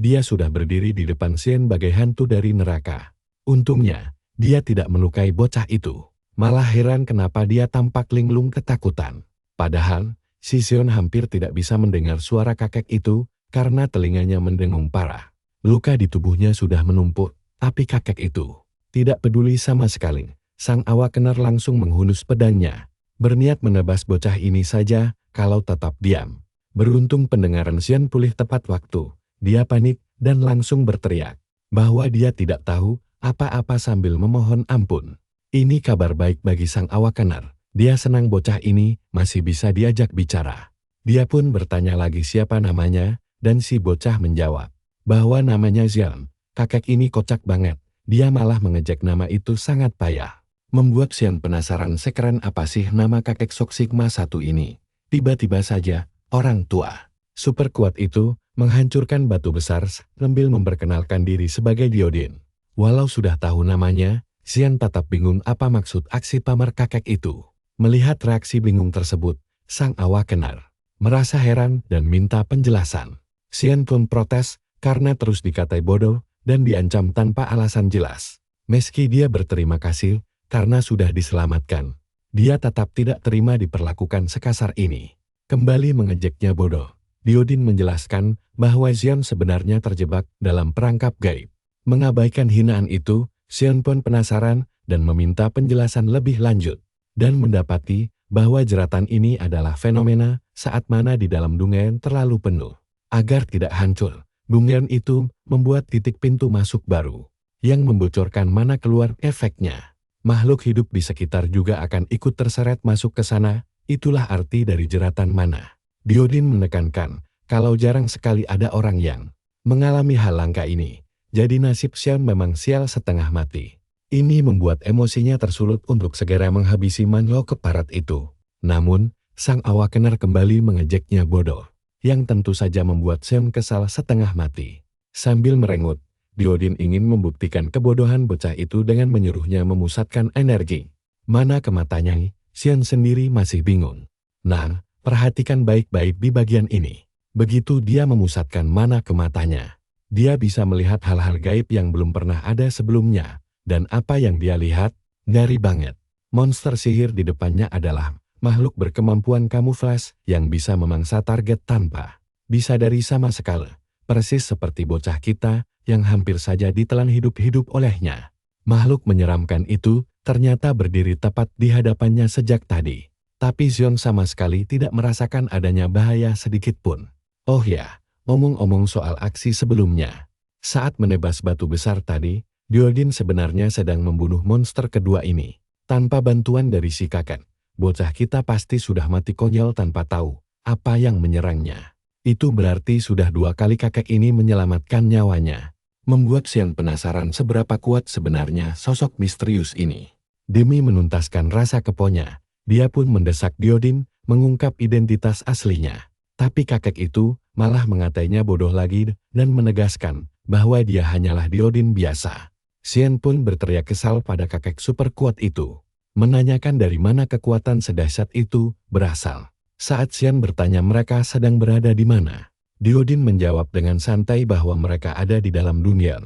dia sudah berdiri di depan Xian bagai hantu dari neraka. Untungnya, dia tidak melukai bocah itu. Malah heran kenapa dia tampak linglung ketakutan. Padahal, si Xian hampir tidak bisa mendengar suara kakek itu karena telinganya mendengung parah. Luka di tubuhnya sudah menumpuk, tapi kakek itu tidak peduli sama sekali. Sang awakener langsung menghunus pedangnya, berniat menebas bocah ini saja kalau tetap diam. Beruntung pendengaran Xian pulih tepat waktu. Dia panik dan langsung berteriak bahwa dia tidak tahu apa-apa sambil memohon ampun. Ini kabar baik bagi sang awakener. Dia senang bocah ini masih bisa diajak bicara. Dia pun bertanya lagi siapa namanya, dan si bocah menjawab bahwa namanya Xian. Kakek ini kocak banget. Dia malah mengejek nama itu sangat payah. Membuat Xian penasaran sekeren apa sih nama kakek Sok Sigma 1 ini. Tiba-tiba saja, orang tua super kuat itu menghancurkan batu besar sambil memperkenalkan diri sebagai Diodin. Walau sudah tahu namanya, Xian tetap bingung apa maksud aksi pamer kakek itu. Melihat reaksi bingung tersebut, sang awakener merasa heran dan minta penjelasan. Xian pun protes karena terus dikatai bodoh dan diancam tanpa alasan jelas. Meski dia berterima kasih karena sudah diselamatkan, dia tetap tidak terima diperlakukan sekasar ini. Kembali mengejeknya bodoh. Diodin menjelaskan bahwa Xian sebenarnya terjebak dalam perangkap gaib. Mengabaikan hinaan itu, Xian pun penasaran dan meminta penjelasan lebih lanjut. Dan mendapati bahwa jeratan ini adalah fenomena saat mana di dalam dungeon terlalu penuh. Agar tidak hancur, dungeon itu membuat titik pintu masuk baru, yang membocorkan mana keluar efeknya. Makhluk hidup di sekitar juga akan ikut terseret masuk ke sana, itulah arti dari jeratan mana. Diodin menekankan kalau jarang sekali ada orang yang mengalami hal langka ini. Jadi nasib Xian memang sial setengah mati. Ini membuat emosinya tersulut untuk segera menghabisi makhluk keparat itu. Namun, sang awakener kembali mengejeknya bodoh, yang tentu saja membuat Xian kesal setengah mati. Sambil merengut, Diodin ingin membuktikan kebodohan bocah itu dengan menyuruhnya memusatkan energi. Mana ke matanya, Xian sendiri masih bingung. Nah, perhatikan baik-baik di bagian ini. Begitu dia memusatkan mana ke matanya, dia bisa melihat hal-hal gaib yang belum pernah ada sebelumnya. Dan apa yang dia lihat, ngeri banget. Monster sihir di depannya adalah makhluk berkemampuan kamuflas yang bisa memangsa target tanpa disadari sama sekali. Persis seperti bocah kita yang hampir saja ditelan hidup-hidup olehnya. Makhluk menyeramkan itu ternyata berdiri tepat di hadapannya sejak tadi. Tapi Xian sama sekali tidak merasakan adanya bahaya sedikit pun. Oh ya, ngomong-ngomong soal aksi sebelumnya. Saat menebas batu besar tadi, Diodin sebenarnya sedang membunuh monster kedua ini. Tanpa bantuan dari si kakek, bocah kita pasti sudah mati konyol tanpa tahu apa yang menyerangnya. Itu berarti sudah 2 kali kakek ini menyelamatkan nyawanya. Membuat Xian penasaran seberapa kuat sebenarnya sosok misterius ini. Demi menuntaskan rasa keponya, dia pun mendesak Diodin mengungkap identitas aslinya. Tapi kakek itu malah mengatainya bodoh lagi dan menegaskan bahwa dia hanyalah Diodin biasa. Xian pun berteriak kesal pada kakek super kuat itu, menanyakan dari mana kekuatan sedahsyat itu berasal. Saat Xian bertanya mereka sedang berada di mana, Diodin menjawab dengan santai bahwa mereka ada di dalam dunia.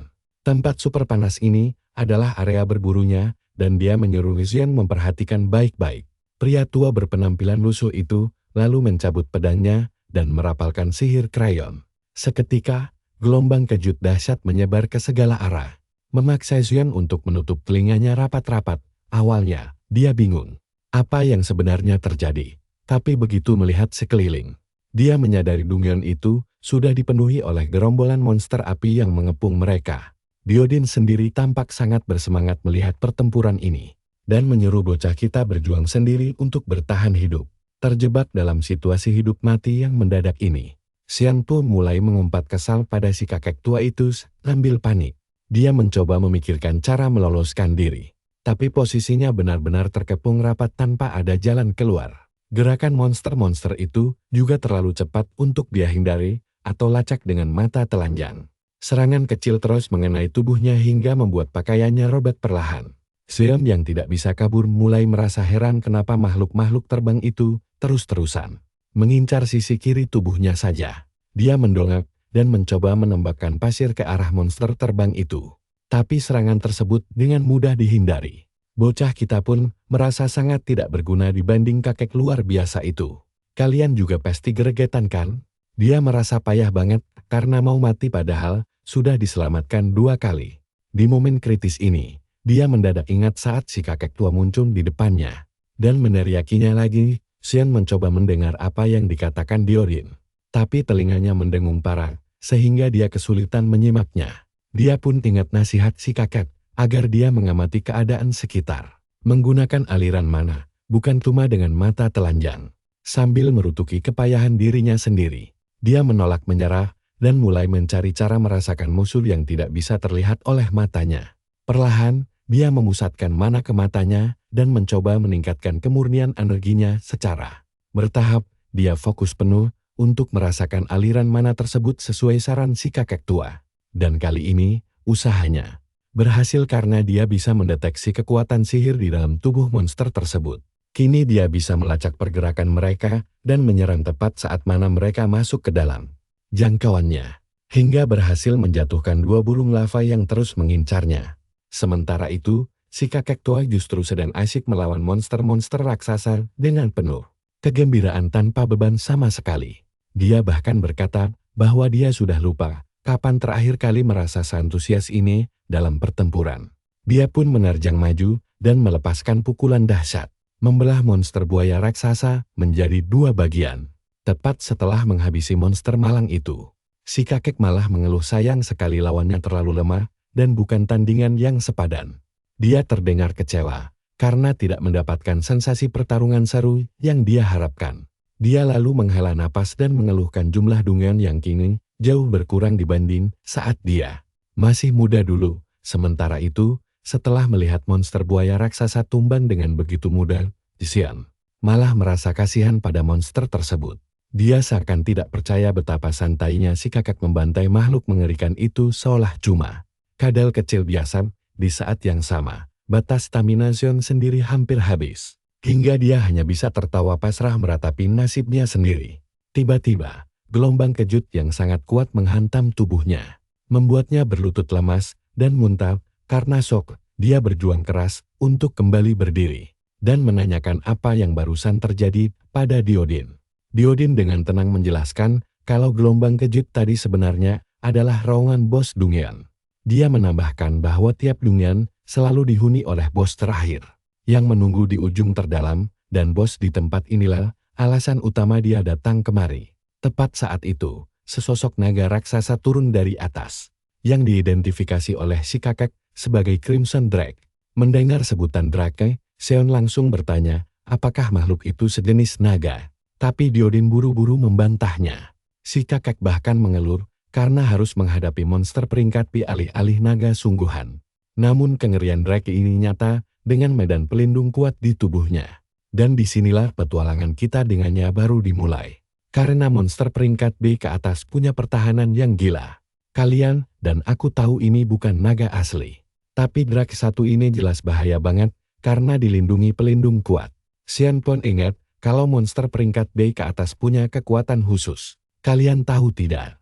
Tempat super panas ini adalah area berburunya, dan dia menyuruh Xian memperhatikan baik-baik. Pria tua berpenampilan lusuh itu lalu mencabut pedangnya dan merapalkan sihir krayon. Seketika, gelombang kejut dahsyat menyebar ke segala arah, memaksa Xian untuk menutup telinganya rapat-rapat. Awalnya, dia bingung apa yang sebenarnya terjadi. Tapi begitu melihat sekeliling, dia menyadari dungeon itu sudah dipenuhi oleh gerombolan monster api yang mengepung mereka. Diodin sendiri tampak sangat bersemangat melihat pertempuran ini, dan menyuruh bocah kita berjuang sendiri untuk bertahan hidup. Terjebak dalam situasi hidup mati yang mendadak ini, Xian pun mulai mengumpat kesal pada si kakek tua itu sambil panik. Dia mencoba memikirkan cara meloloskan diri. Tapi posisinya benar-benar terkepung rapat tanpa ada jalan keluar. Gerakan monster-monster itu juga terlalu cepat untuk dia hindari atau lacak dengan mata telanjang. Serangan kecil terus mengenai tubuhnya hingga membuat pakaiannya robek perlahan. Xian yang tidak bisa kabur mulai merasa heran kenapa makhluk-makhluk terbang itu terus-terusan mengincar sisi kiri tubuhnya saja. Dia mendongak dan mencoba menembakkan pasir ke arah monster terbang itu. Tapi serangan tersebut dengan mudah dihindari. Bocah kita pun merasa sangat tidak berguna dibanding kakek luar biasa itu. Kalian juga pasti geregetan kan? Dia merasa payah banget karena mau mati padahal sudah diselamatkan 2 kali. Di momen kritis ini, dia mendadak ingat saat si kakek tua muncul di depannya. Dan meneriakinya lagi. Xian mencoba mendengar apa yang dikatakan Diodin. Tapi telinganya mendengung parah, sehingga dia kesulitan menyimaknya. Dia pun ingat nasihat si kakek, agar dia mengamati keadaan sekitar. Menggunakan aliran mana, bukan cuma dengan mata telanjang. Sambil merutuki kepayahan dirinya sendiri, dia menolak menyerah, dan mulai mencari cara merasakan musuh yang tidak bisa terlihat oleh matanya. Perlahan, dia memusatkan mana ke matanya, dan mencoba meningkatkan kemurnian energinya secara bertahap. Dia fokus penuh untuk merasakan aliran mana tersebut sesuai saran si kakek tua. Dan kali ini, usahanya berhasil karena dia bisa mendeteksi kekuatan sihir di dalam tubuh monster tersebut. Kini dia bisa melacak pergerakan mereka dan menyerang tepat saat mana mereka masuk ke dalam jangkauannya, hingga berhasil menjatuhkan 2 burung lava yang terus mengincarnya. Sementara itu, si kakek tua justru sedang asyik melawan monster-monster raksasa dengan penuh kegembiraan tanpa beban sama sekali. Dia bahkan berkata bahwa dia sudah lupa kapan terakhir kali merasa seantusias ini dalam pertempuran. Dia pun menerjang maju dan melepaskan pukulan dahsyat, membelah monster buaya raksasa menjadi 2 bagian. Tepat setelah menghabisi monster malang itu, si kakek malah mengeluh sayang sekali lawannya terlalu lemah dan bukan tandingan yang sepadan. Dia terdengar kecewa karena tidak mendapatkan sensasi pertarungan seru yang dia harapkan. Dia lalu menghela napas dan mengeluhkan jumlah dungan yang kini jauh berkurang dibanding saat dia masih muda dulu. Sementara itu, setelah melihat monster buaya raksasa tumbang dengan begitu mudah, Xian malah merasa kasihan pada monster tersebut. Dia seakan tidak percaya betapa santainya si kakek membantai makhluk mengerikan itu seolah cuma kadal kecil biasa. Di saat yang sama, batas stamina Xian sendiri hampir habis, hingga dia hanya bisa tertawa pasrah meratapi nasibnya sendiri. Tiba-tiba, gelombang kejut yang sangat kuat menghantam tubuhnya, membuatnya berlutut lemas dan muntah. Karena shock, dia berjuang keras untuk kembali berdiri dan menanyakan apa yang barusan terjadi pada Diodin. Diodin dengan tenang menjelaskan kalau gelombang kejut tadi sebenarnya adalah raungan bos Dungeon. Dia menambahkan bahwa tiap Dungeon selalu dihuni oleh bos terakhir yang menunggu di ujung terdalam, dan bos di tempat inilah alasan utama dia datang kemari. Tepat saat itu, sesosok naga raksasa turun dari atas, yang diidentifikasi oleh si kakek sebagai Crimson Drake. Mendengar sebutan Drake, Xian langsung bertanya, apakah makhluk itu sejenis naga? Tapi Diodin buru-buru membantahnya. Si kakek bahkan mengeluh karena harus menghadapi monster peringkat B alih-alih naga sungguhan. Namun kengerian Drake ini nyata dengan medan pelindung kuat di tubuhnya. Dan disinilah petualangan kita dengannya baru dimulai. Karena monster peringkat B ke atas punya pertahanan yang gila. Kalian dan aku tahu ini bukan naga asli. Tapi Drake satu ini jelas bahaya banget karena dilindungi pelindung kuat. Xian pun ingat kalau monster peringkat B ke atas punya kekuatan khusus. Kalian tahu tidak?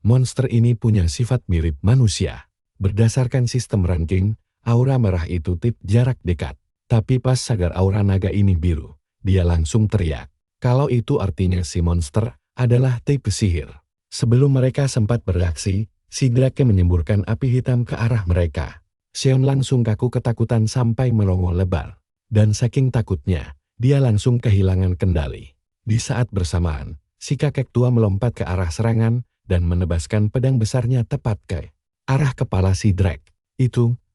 Monster ini punya sifat mirip manusia. Berdasarkan sistem ranking, aura merah itu tip jarak dekat. Tapi pas sadar aura naga ini biru, dia langsung teriak. Kalau itu artinya si monster adalah tipe sihir. Sebelum mereka sempat bereaksi, si Drake menyemburkan api hitam ke arah mereka. Xian langsung kaku ketakutan sampai melongo lebar. Dan saking takutnya, dia langsung kehilangan kendali. Di saat bersamaan, si kakek tua melompat ke arah serangan dan menebaskan pedang besarnya tepat ke arah kepala si Drake.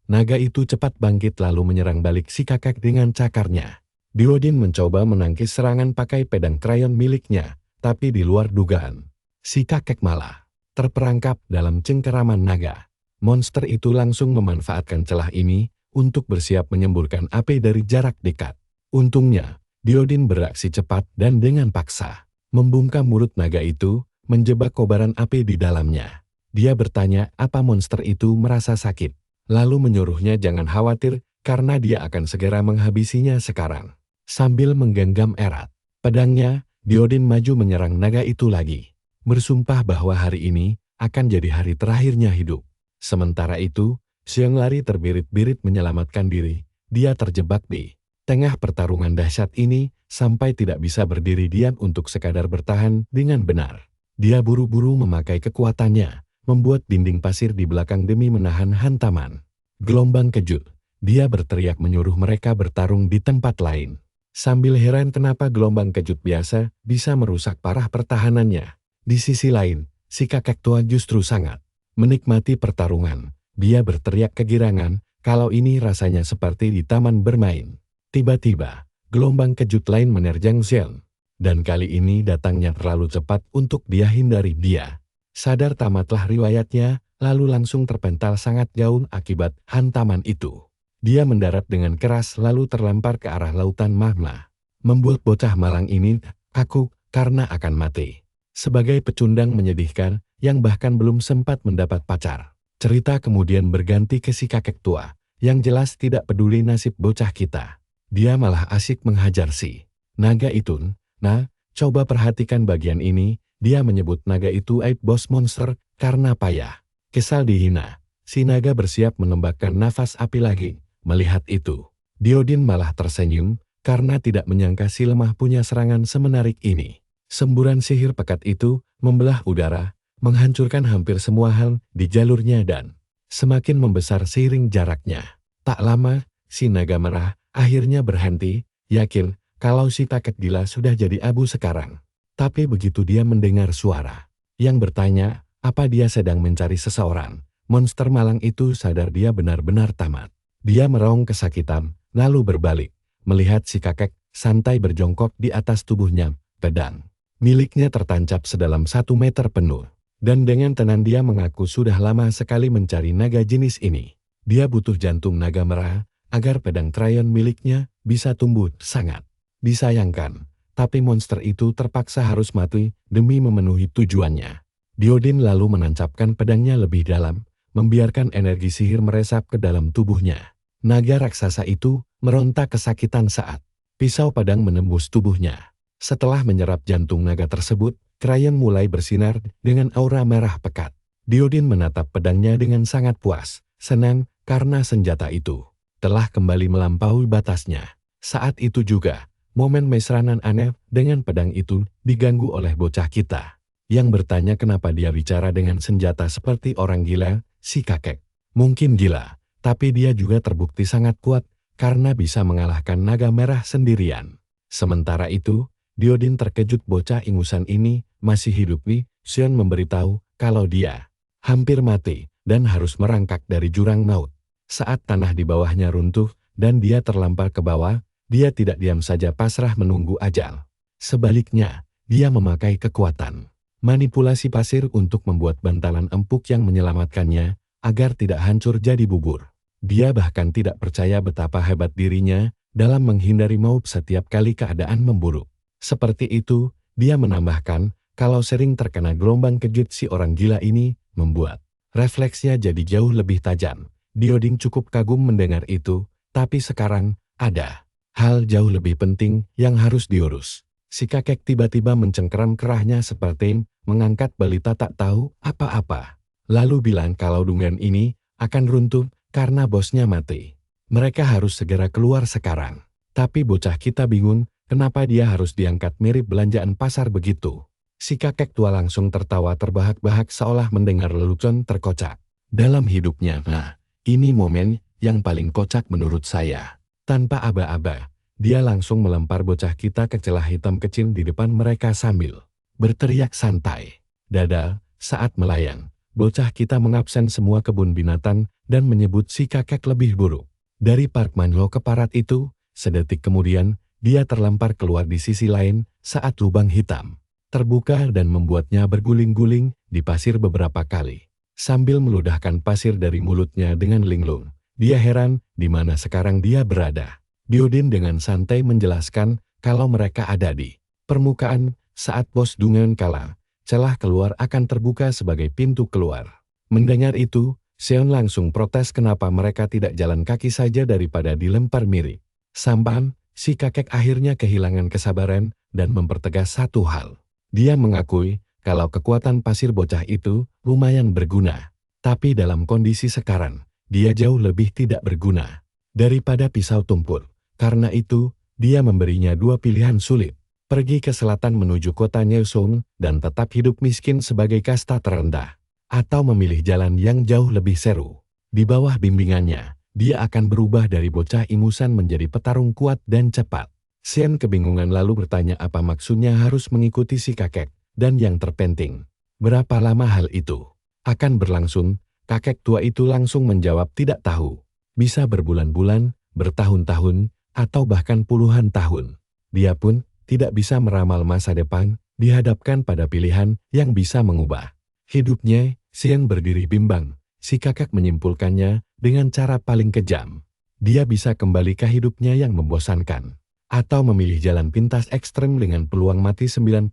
Naga itu cepat bangkit lalu menyerang balik si kakek dengan cakarnya. Diodin mencoba menangkis serangan pakai pedang krayon miliknya, tapi di luar dugaan. Si kakek malah terperangkap dalam cengkeraman naga. Monster itu langsung memanfaatkan celah ini untuk bersiap menyemburkan api dari jarak dekat. Untungnya, Diodin beraksi cepat dan dengan paksa membungkam mulut naga itu, menjebak kobaran api di dalamnya. Dia bertanya apa monster itu merasa sakit, lalu menyuruhnya jangan khawatir karena dia akan segera menghabisinya sekarang. Sambil menggenggam erat pedangnya, Diodin maju menyerang naga itu lagi, bersumpah bahwa hari ini akan jadi hari terakhirnya hidup. Sementara itu, Xiong lari terbirit-birit menyelamatkan diri. Dia terjebak di tengah pertarungan dahsyat ini sampai tidak bisa berdiri diam untuk sekadar bertahan dengan benar. Dia buru-buru memakai kekuatannya, membuat dinding pasir di belakang demi menahan hantaman. Gelombang kejut, dia berteriak menyuruh mereka bertarung di tempat lain. Sambil heran kenapa gelombang kejut biasa bisa merusak parah pertahanannya. Di sisi lain, si kakek tua justru sangat menikmati pertarungan. Dia berteriak kegirangan, kalau ini rasanya seperti di taman bermain. Tiba-tiba, gelombang kejut lain menerjang Xiong. Dan kali ini datangnya terlalu cepat untuk dia hindari dia. Sadar tamatlah riwayatnya, lalu langsung terpental sangat jauh akibat hantaman itu. Dia mendarat dengan keras lalu terlempar ke arah lautan magma. Membuat bocah malang ini kaku karena akan mati. Sebagai pecundang menyedihkan, yang bahkan belum sempat mendapat pacar. Cerita kemudian berganti ke si kakek tua, yang jelas tidak peduli nasib bocah kita. Dia malah asik menghajar si naga itu. Nah, coba perhatikan bagian ini, dia menyebut naga itu aib bos monster karena payah. Kesal dihina, si naga bersiap menembakkan nafas api lagi. Melihat itu, Diodin malah tersenyum karena tidak menyangka si lemah punya serangan semenarik ini. Semburan sihir pekat itu membelah udara, menghancurkan hampir semua hal di jalurnya dan semakin membesar seiring jaraknya. Tak lama, si naga merah akhirnya berhenti, yakin kalau si kakek gila sudah jadi abu sekarang. Tapi begitu dia mendengar suara yang bertanya, apa dia sedang mencari seseorang, monster malang itu sadar dia benar-benar tamat. Dia meraung kesakitan, lalu berbalik, melihat si kakek santai berjongkok di atas tubuhnya, pedang miliknya tertancap sedalam 1 meter penuh. Dan dengan tenang dia mengaku sudah lama sekali mencari naga jenis ini. Dia butuh jantung naga merah, agar pedang Trayon miliknya bisa tumbuh sangat disayangkan. Tapi monster itu terpaksa harus mati demi memenuhi tujuannya. Diodin lalu menancapkan pedangnya lebih dalam, membiarkan energi sihir meresap ke dalam tubuhnya. Naga raksasa itu meronta kesakitan saat pisau pedang menembus tubuhnya. Setelah menyerap jantung naga tersebut, Trayon mulai bersinar dengan aura merah pekat. Diodin menatap pedangnya dengan sangat puas, senang karena senjata itu telah kembali melampaui batasnya. Saat itu juga, momen mesranan aneh dengan pedang itu diganggu oleh bocah kita, yang bertanya kenapa dia bicara dengan senjata seperti orang gila. Si kakek mungkin gila, tapi dia juga terbukti sangat kuat karena bisa mengalahkan naga merah sendirian. Sementara itu, Diodin terkejut bocah ingusan ini masih hidup. Xiong memberitahu kalau dia hampir mati dan harus merangkak dari jurang maut. Saat tanah di bawahnya runtuh dan dia terlempar ke bawah, dia tidak diam saja pasrah menunggu ajal. Sebaliknya, dia memakai kekuatan manipulasi pasir untuk membuat bantalan empuk yang menyelamatkannya agar tidak hancur jadi bubur. Dia bahkan tidak percaya betapa hebat dirinya dalam menghindari maut setiap kali keadaan memburuk. Seperti itu, dia menambahkan, kalau sering terkena gelombang kejut si orang gila ini, membuat refleksnya jadi jauh lebih tajam. Diodin cukup kagum mendengar itu, tapi sekarang, ada hal jauh lebih penting yang harus diurus. Si kakek tiba-tiba mencengkeram kerahnya seperti mengangkat balita tak tahu apa-apa. Lalu bilang kalau dungan ini akan runtuh karena bosnya mati. Mereka harus segera keluar sekarang. Tapi bocah kita bingung, kenapa dia harus diangkat mirip belanjaan pasar begitu? Si kakek tua langsung tertawa terbahak-bahak seolah mendengar lelucon terkocak dalam hidupnya. Nah, ini momen yang paling kocak menurut saya. Tanpa aba-aba, dia langsung melempar bocah kita ke celah hitam kecil di depan mereka sambil berteriak santai. Dada, saat melayang, bocah kita mengabsen semua kebun binatang dan menyebut si kakek lebih buruk. Dari Park Manlo ke Parat itu, sedetik kemudian, dia terlempar keluar di sisi lain saat lubang hitam terbuka dan membuatnya berguling-guling di pasir beberapa kali. Sambil meludahkan pasir dari mulutnya dengan linglung, dia heran di mana sekarang dia berada. Biodin dengan santai menjelaskan kalau mereka ada di permukaan saat Bos Dungeon kalah, celah keluar akan terbuka sebagai pintu keluar. Mendengar itu, Seon langsung protes kenapa mereka tidak jalan kaki saja daripada dilempar mirip. Sampan, si kakek akhirnya kehilangan kesabaran dan mempertegas satu hal. Dia mengakui kalau kekuatan pasir bocah itu lumayan berguna. Tapi dalam kondisi sekarang, dia jauh lebih tidak berguna daripada pisau tumpul. Karena itu, dia memberinya dua pilihan sulit. Pergi ke selatan menuju kota Nyeosong dan tetap hidup miskin sebagai kasta terendah. Atau memilih jalan yang jauh lebih seru. Di bawah bimbingannya, dia akan berubah dari bocah ingusan menjadi petarung kuat dan cepat. Seon kebingungan lalu bertanya apa maksudnya harus mengikuti si kakek. Dan yang terpenting, berapa lama hal itu akan berlangsung? Kakek tua itu langsung menjawab tidak tahu. Bisa berbulan-bulan, bertahun-tahun, atau bahkan puluhan tahun. Dia pun tidak bisa meramal masa depan, dihadapkan pada pilihan yang bisa mengubah hidupnya. Seon berdiri bimbang. Si kakek menyimpulkannya dengan cara paling kejam. Dia bisa kembali ke hidupnya yang membosankan. Atau memilih jalan pintas ekstrem dengan peluang mati 99%.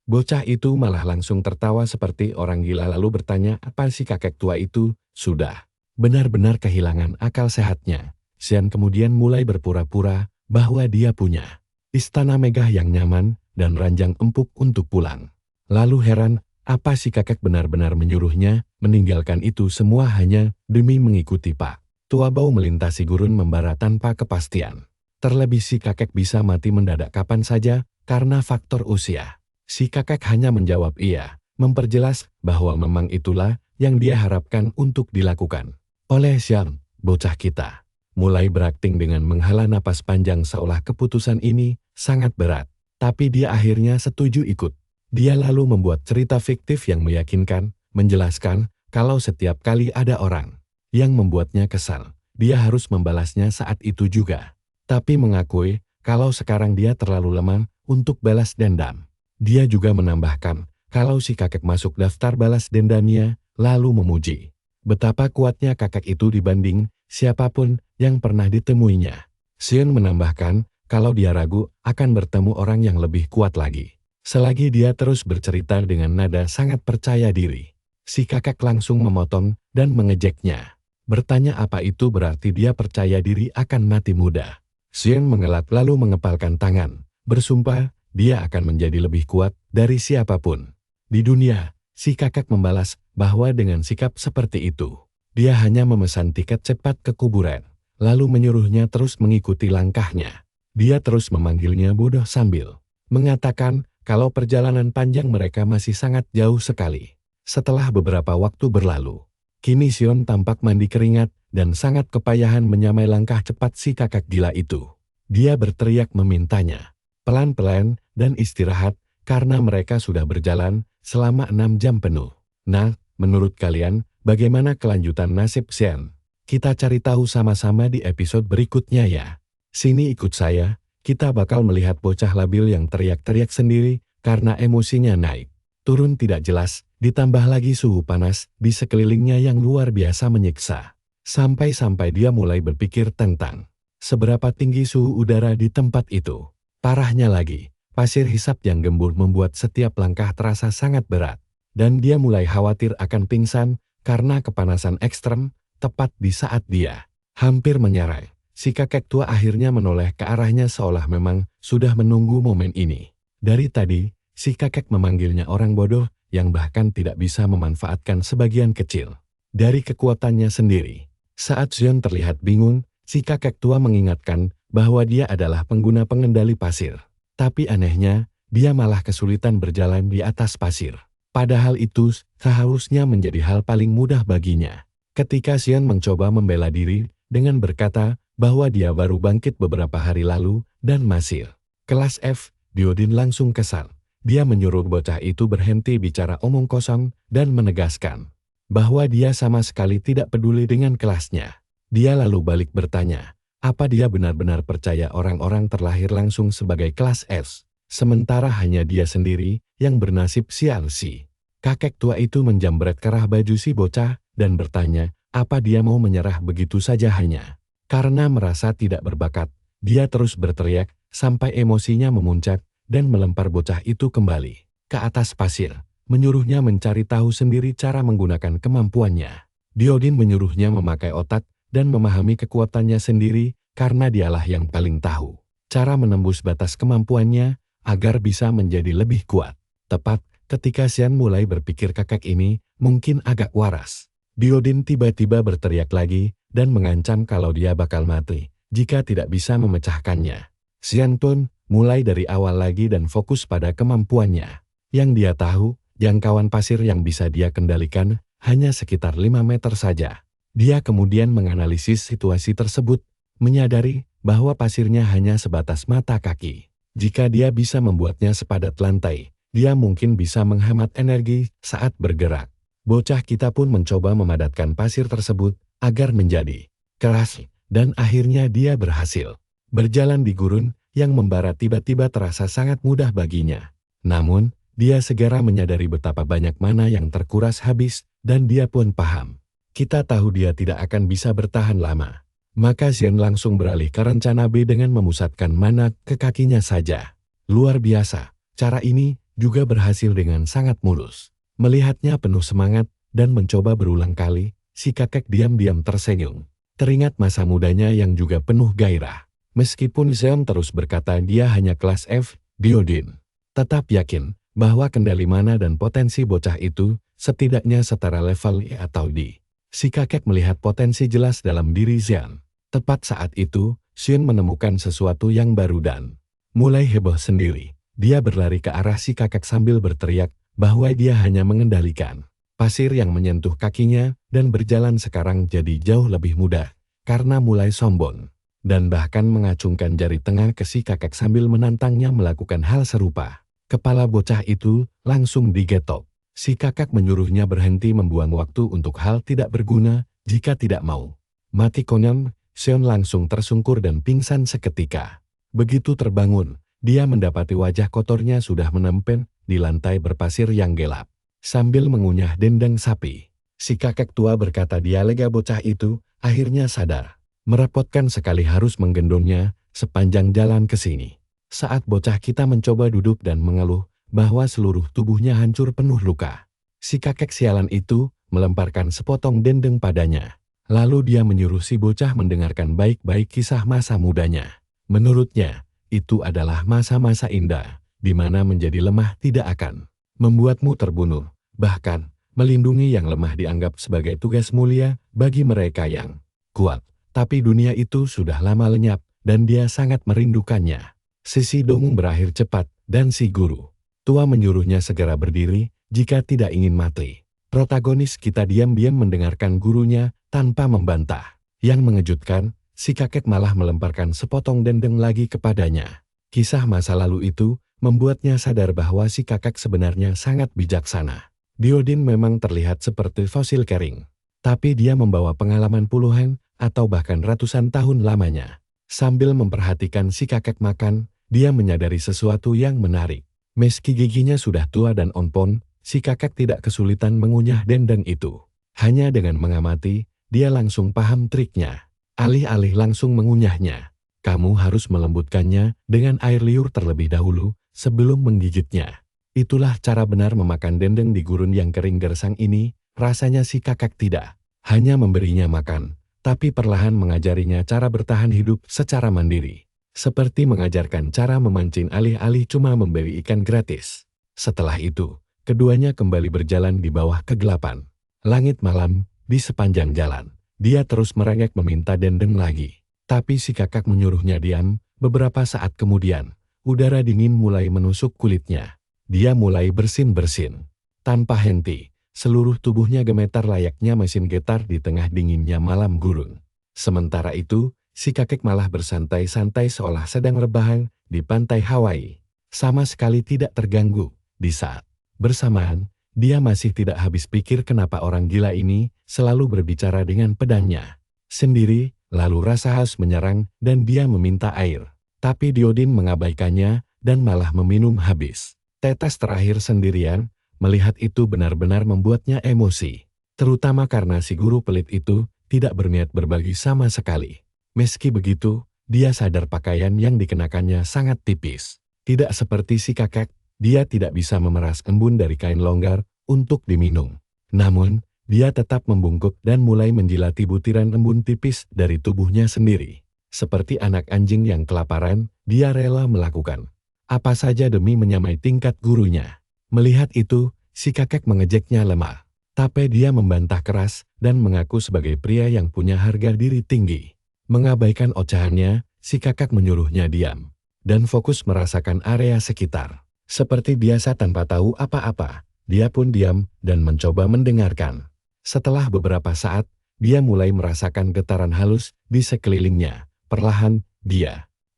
Bocah itu malah langsung tertawa seperti orang gila lalu bertanya apa si kakek tua itu sudah benar-benar kehilangan akal sehatnya. Seon kemudian mulai berpura-pura bahwa dia punya istana megah yang nyaman dan ranjang empuk untuk pulang. Lalu heran apa si kakek benar-benar menyuruhnya meninggalkan itu semua hanya demi mengikuti Pak Tua Bau melintasi gurun membara tanpa kepastian. Terlebih si kakek bisa mati mendadak kapan saja karena faktor usia. Si kakek hanya menjawab iya, memperjelas bahwa memang itulah yang dia harapkan untuk dilakukan. Oleh Seon, bocah kita mulai berakting dengan menghela napas panjang seolah keputusan ini sangat berat. Tapi dia akhirnya setuju ikut. Dia lalu membuat cerita fiktif yang meyakinkan, menjelaskan kalau setiap kali ada orang yang membuatnya kesal, dia harus membalasnya saat itu juga. Tapi mengakui kalau sekarang dia terlalu lemah untuk balas dendam. Dia juga menambahkan kalau si kakek masuk daftar balas dendamnya, lalu memuji betapa kuatnya kakek itu dibanding siapapun yang pernah ditemuinya. Seon menambahkan kalau dia ragu akan bertemu orang yang lebih kuat lagi. Selagi dia terus bercerita dengan nada sangat percaya diri, si kakek langsung memotong dan mengejeknya. Bertanya apa itu berarti dia percaya diri akan mati muda. Seon mengelak lalu mengepalkan tangan, bersumpah dia akan menjadi lebih kuat dari siapapun di dunia. Si kakek membalas bahwa dengan sikap seperti itu, dia hanya memesan tiket cepat ke kuburan, lalu menyuruhnya terus mengikuti langkahnya. Dia terus memanggilnya bodoh sambil mengatakan kalau perjalanan panjang mereka masih sangat jauh sekali. Setelah beberapa waktu berlalu, kini Seon tampak mandi keringat dan sangat kepayahan menyamai langkah cepat si kakek gila itu. Dia berteriak memintanya pelan-pelan dan istirahat karena mereka sudah berjalan selama 6 jam penuh. Nah, menurut kalian, bagaimana kelanjutan nasib Seon? Kita cari tahu sama-sama di episode berikutnya ya. Sini ikut saya, kita bakal melihat bocah labil yang teriak-teriak sendiri karena emosinya naik turun tidak jelas, ditambah lagi suhu panas di sekelilingnya yang luar biasa menyiksa. Sampai-sampai dia mulai berpikir tentang seberapa tinggi suhu udara di tempat itu. Parahnya lagi, pasir hisap yang gembur membuat setiap langkah terasa sangat berat. Dan dia mulai khawatir akan pingsan karena kepanasan ekstrem tepat di saat dia hampir menyerah. Si kakek tua akhirnya menoleh ke arahnya seolah memang sudah menunggu momen ini. Dari tadi, si kakek memanggilnya orang bodoh yang bahkan tidak bisa memanfaatkan sebagian kecil dari kekuatannya sendiri. Saat Seon terlihat bingung, si kakek tua mengingatkan bahwa dia adalah pengguna pengendali pasir. Tapi anehnya, dia malah kesulitan berjalan di atas pasir. Padahal itu seharusnya menjadi hal paling mudah baginya. Ketika Seon mencoba membela diri dengan berkata bahwa dia baru bangkit beberapa hari lalu dan masih kelas F, Biodin langsung kesal. Dia menyuruh bocah itu berhenti bicara omong kosong dan menegaskan bahwa dia sama sekali tidak peduli dengan kelasnya. Dia lalu balik bertanya, apa dia benar-benar percaya orang-orang terlahir langsung sebagai kelas S? Sementara hanya dia sendiri yang bernasib sial si. Kakek tua itu menjambret kerah baju si bocah dan bertanya, apa dia mau menyerah begitu saja hanya. Karena merasa tidak berbakat, dia terus berteriak sampai emosinya memuncak dan melempar bocah itu kembali ke atas pasir, menyuruhnya mencari tahu sendiri cara menggunakan kemampuannya. Diodin menyuruhnya memakai otak dan memahami kekuatannya sendiri karena dialah yang paling tahu cara menembus batas kemampuannya agar bisa menjadi lebih kuat. Tepat ketika Xian mulai berpikir kakek ini mungkin agak waras, Diodin tiba-tiba berteriak lagi dan mengancam kalau dia bakal mati jika tidak bisa memecahkannya. Xian pun mulai dari awal lagi dan fokus pada kemampuannya. Yang dia tahu, jangkauan pasir yang bisa dia kendalikan hanya sekitar 5 meter saja. Dia kemudian menganalisis situasi tersebut, menyadari bahwa pasirnya hanya sebatas mata kaki. Jika dia bisa membuatnya sepadat lantai, dia mungkin bisa menghemat energi saat bergerak. Bocah kita pun mencoba memadatkan pasir tersebut agar menjadi keras, dan akhirnya dia berhasil. Berjalan di gurun yang membara tiba-tiba terasa sangat mudah baginya. Namun, dia segera menyadari betapa banyak mana yang terkuras habis, dan dia pun paham. Kita tahu dia tidak akan bisa bertahan lama. Maka Xian langsung beralih ke rencana B dengan memusatkan mana ke kakinya saja. Luar biasa, cara ini juga berhasil dengan sangat mulus. Melihatnya penuh semangat dan mencoba berulang kali, si kakek diam-diam tersenyum. Teringat masa mudanya yang juga penuh gairah. Meskipun Xian terus berkata dia hanya kelas F, Diodin tetap yakin bahwa kendali mana dan potensi bocah itu setidaknya setara level E atau D. Si kakek melihat potensi jelas dalam diri Xian. Tepat saat itu, Xian menemukan sesuatu yang baru dan mulai heboh sendiri. Dia berlari ke arah si kakek sambil berteriak bahwa dia hanya mengendalikan pasir yang menyentuh kakinya dan berjalan sekarang jadi jauh lebih mudah karena mulai sombong. Dan bahkan mengacungkan jari tengah ke si kakek sambil menantangnya melakukan hal serupa. Kepala bocah itu langsung digetok. Si kakek menyuruhnya berhenti membuang waktu untuk hal tidak berguna jika tidak mau mati konyol. Xian langsung tersungkur dan pingsan seketika. Begitu terbangun, dia mendapati wajah kotornya sudah menempel di lantai berpasir yang gelap. Sambil mengunyah dendeng sapi, si kakek tua berkata dia lega bocah itu akhirnya sadar. Merepotkan sekali harus menggendongnya sepanjang jalan ke sini. Saat bocah kita mencoba duduk dan mengeluh bahwa seluruh tubuhnya hancur penuh luka. Si kakek sialan itu melemparkan sepotong dendeng padanya. Lalu dia menyuruh si bocah mendengarkan baik-baik kisah masa mudanya. Menurutnya, itu adalah masa-masa indah, di mana menjadi lemah tidak akan membuatmu terbunuh. Bahkan, melindungi yang lemah dianggap sebagai tugas mulia bagi mereka yang kuat. Tapi dunia itu sudah lama lenyap, dan dia sangat merindukannya. Sesi dongeng berakhir cepat, dan si guru tua menyuruhnya segera berdiri jika tidak ingin mati. Protagonis kita diam-diam mendengarkan gurunya tanpa membantah. Yang mengejutkan, si kakek malah melemparkan sepotong dendeng lagi kepadanya. Kisah masa lalu itu membuatnya sadar bahwa si kakek sebenarnya sangat bijaksana. Diodin memang terlihat seperti fosil kering, tapi dia membawa pengalaman puluhan atau bahkan ratusan tahun lamanya. Sambil memperhatikan si kakek makan, dia menyadari sesuatu yang menarik. Meski giginya sudah tua dan onpon, si kakek tidak kesulitan mengunyah dendeng itu. Hanya dengan mengamati, dia langsung paham triknya. Alih-alih langsung mengunyahnya, kamu harus melembutkannya dengan air liur terlebih dahulu sebelum menggigitnya. Itulah cara benar memakan dendeng di gurun yang kering gersang ini. Rasanya si kakek tidak hanya memberinya makan, tapi perlahan mengajarinya cara bertahan hidup secara mandiri. Seperti mengajarkan cara memancing alih-alih cuma memberi ikan gratis. Setelah itu, keduanya kembali berjalan di bawah kegelapan langit malam. Di sepanjang jalan, dia terus merengek meminta dendeng lagi. Tapi si kakak menyuruhnya diam. Beberapa saat kemudian, udara dingin mulai menusuk kulitnya. Dia mulai bersin-bersin. Tanpa henti, seluruh tubuhnya gemetar layaknya mesin getar di tengah dinginnya malam gurun. Sementara itu, si kakek malah bersantai-santai seolah sedang rebahan di pantai Hawaii. Sama sekali tidak terganggu. Di saat bersamaan, dia masih tidak habis pikir kenapa orang gila ini selalu berbicara dengan pedangnya sendiri, lalu rasa haus menyerang dan dia meminta air. Tapi Diodin mengabaikannya dan malah meminum habis. Tetes terakhir sendirian, melihat itu benar-benar membuatnya emosi. Terutama karena si guru pelit itu tidak berniat berbagi sama sekali. Meski begitu, dia sadar pakaian yang dikenakannya sangat tipis. Tidak seperti si kakek, dia tidak bisa memeras embun dari kain longgar untuk diminum. Namun, dia tetap membungkuk dan mulai menjilati butiran embun tipis dari tubuhnya sendiri. Seperti anak anjing yang kelaparan, dia rela melakukan apa saja demi menyamai tingkat gurunya. Melihat itu, si kakek mengejeknya lemah. Tapi dia membantah keras dan mengaku sebagai pria yang punya harga diri tinggi. Mengabaikan ocehannya, si kakek menyuruhnya diam dan fokus merasakan area sekitar. Seperti biasa tanpa tahu apa-apa, dia pun diam dan mencoba mendengarkan. Setelah beberapa saat, dia mulai merasakan getaran halus di sekelilingnya. Perlahan,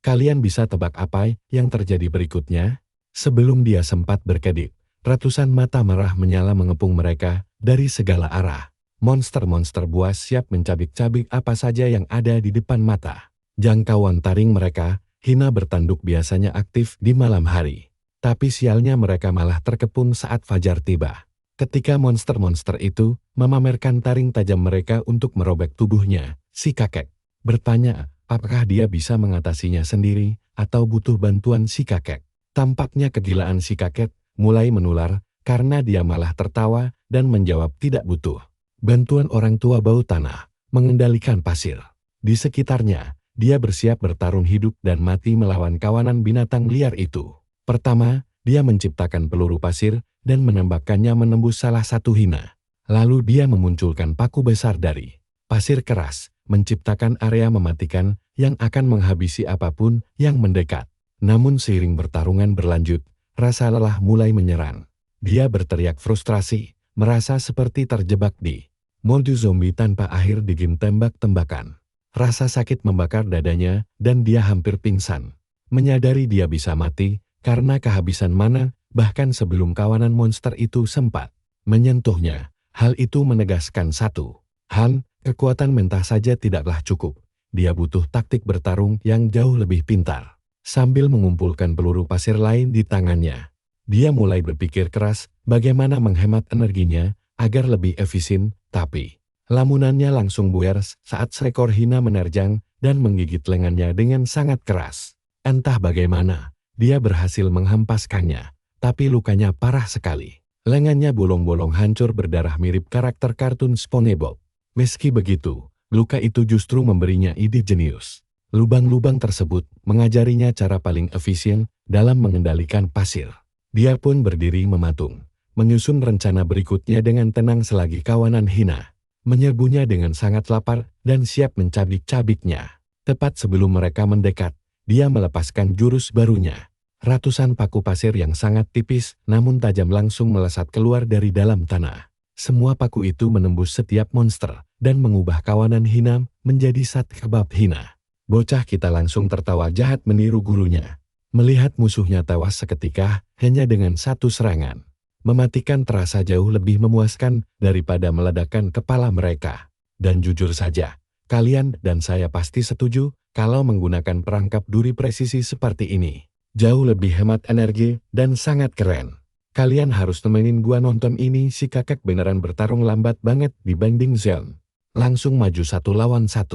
kalian bisa tebak apa yang terjadi berikutnya? Sebelum dia sempat berkedip, ratusan mata merah menyala mengepung mereka dari segala arah. Monster-monster buas siap mencabik-cabik apa saja yang ada di depan mata. Jangkauan taring mereka, hina bertanduk biasanya aktif di malam hari. Tapi sialnya mereka malah terkepung saat fajar tiba. Ketika monster-monster itu memamerkan taring tajam mereka untuk merobek tubuhnya, si kakek bertanya apakah dia bisa mengatasinya sendiri atau butuh bantuan si kakek. Tampaknya kegilaan si kakek mulai menular karena dia malah tertawa dan menjawab tidak butuh bantuan orang tua bau tanah mengendalikan pasir. Di sekitarnya, dia bersiap bertarung hidup dan mati melawan kawanan binatang liar itu. Pertama, dia menciptakan peluru pasir dan menembakkannya menembus salah satu hina. Lalu dia memunculkan paku besar dari pasir keras, menciptakan area mematikan yang akan menghabisi apapun yang mendekat. Namun seiring pertarungan berlanjut, rasa lelah mulai menyerang. Dia berteriak frustrasi, merasa seperti terjebak di modus zombie tanpa akhir di game tembak-tembakan. Rasa sakit membakar dadanya dan dia hampir pingsan. Menyadari dia bisa mati karena kehabisan mana, bahkan sebelum kawanan monster itu sempat menyentuhnya. Hal itu menegaskan satu hal, kekuatan mentah saja tidaklah cukup. Dia butuh taktik bertarung yang jauh lebih pintar. Sambil mengumpulkan peluru pasir lain di tangannya, dia mulai berpikir keras bagaimana menghemat energinya agar lebih efisien, tapi lamunannya langsung buyar saat seekor hina menerjang dan menggigit lengannya dengan sangat keras. Entah bagaimana, dia berhasil menghempaskannya, tapi lukanya parah sekali. Lengannya bolong-bolong hancur berdarah mirip karakter kartun SpongeBob. Meski begitu, luka itu justru memberinya ide jenius. Lubang-lubang tersebut mengajarinya cara paling efisien dalam mengendalikan pasir. Dia pun berdiri mematung, menyusun rencana berikutnya dengan tenang selagi kawanan hina menyerbunya dengan sangat lapar dan siap mencabik-cabiknya. Tepat sebelum mereka mendekat, dia melepaskan jurus barunya. Ratusan paku pasir yang sangat tipis namun tajam langsung melesat keluar dari dalam tanah. Semua paku itu menembus setiap monster dan mengubah kawanan hina menjadi sate kebab hina. Bocah kita langsung tertawa jahat meniru gurunya. Melihat musuhnya tewas seketika hanya dengan satu serangan. Mematikan terasa jauh lebih memuaskan daripada meledakkan kepala mereka. Dan jujur saja, kalian dan saya pasti setuju kalau menggunakan perangkap duri presisi seperti ini. Jauh lebih hemat energi dan sangat keren. Kalian harus temenin gua nonton ini, si kakek beneran bertarung lambat banget dibanding Zen. Langsung maju 1 lawan 1.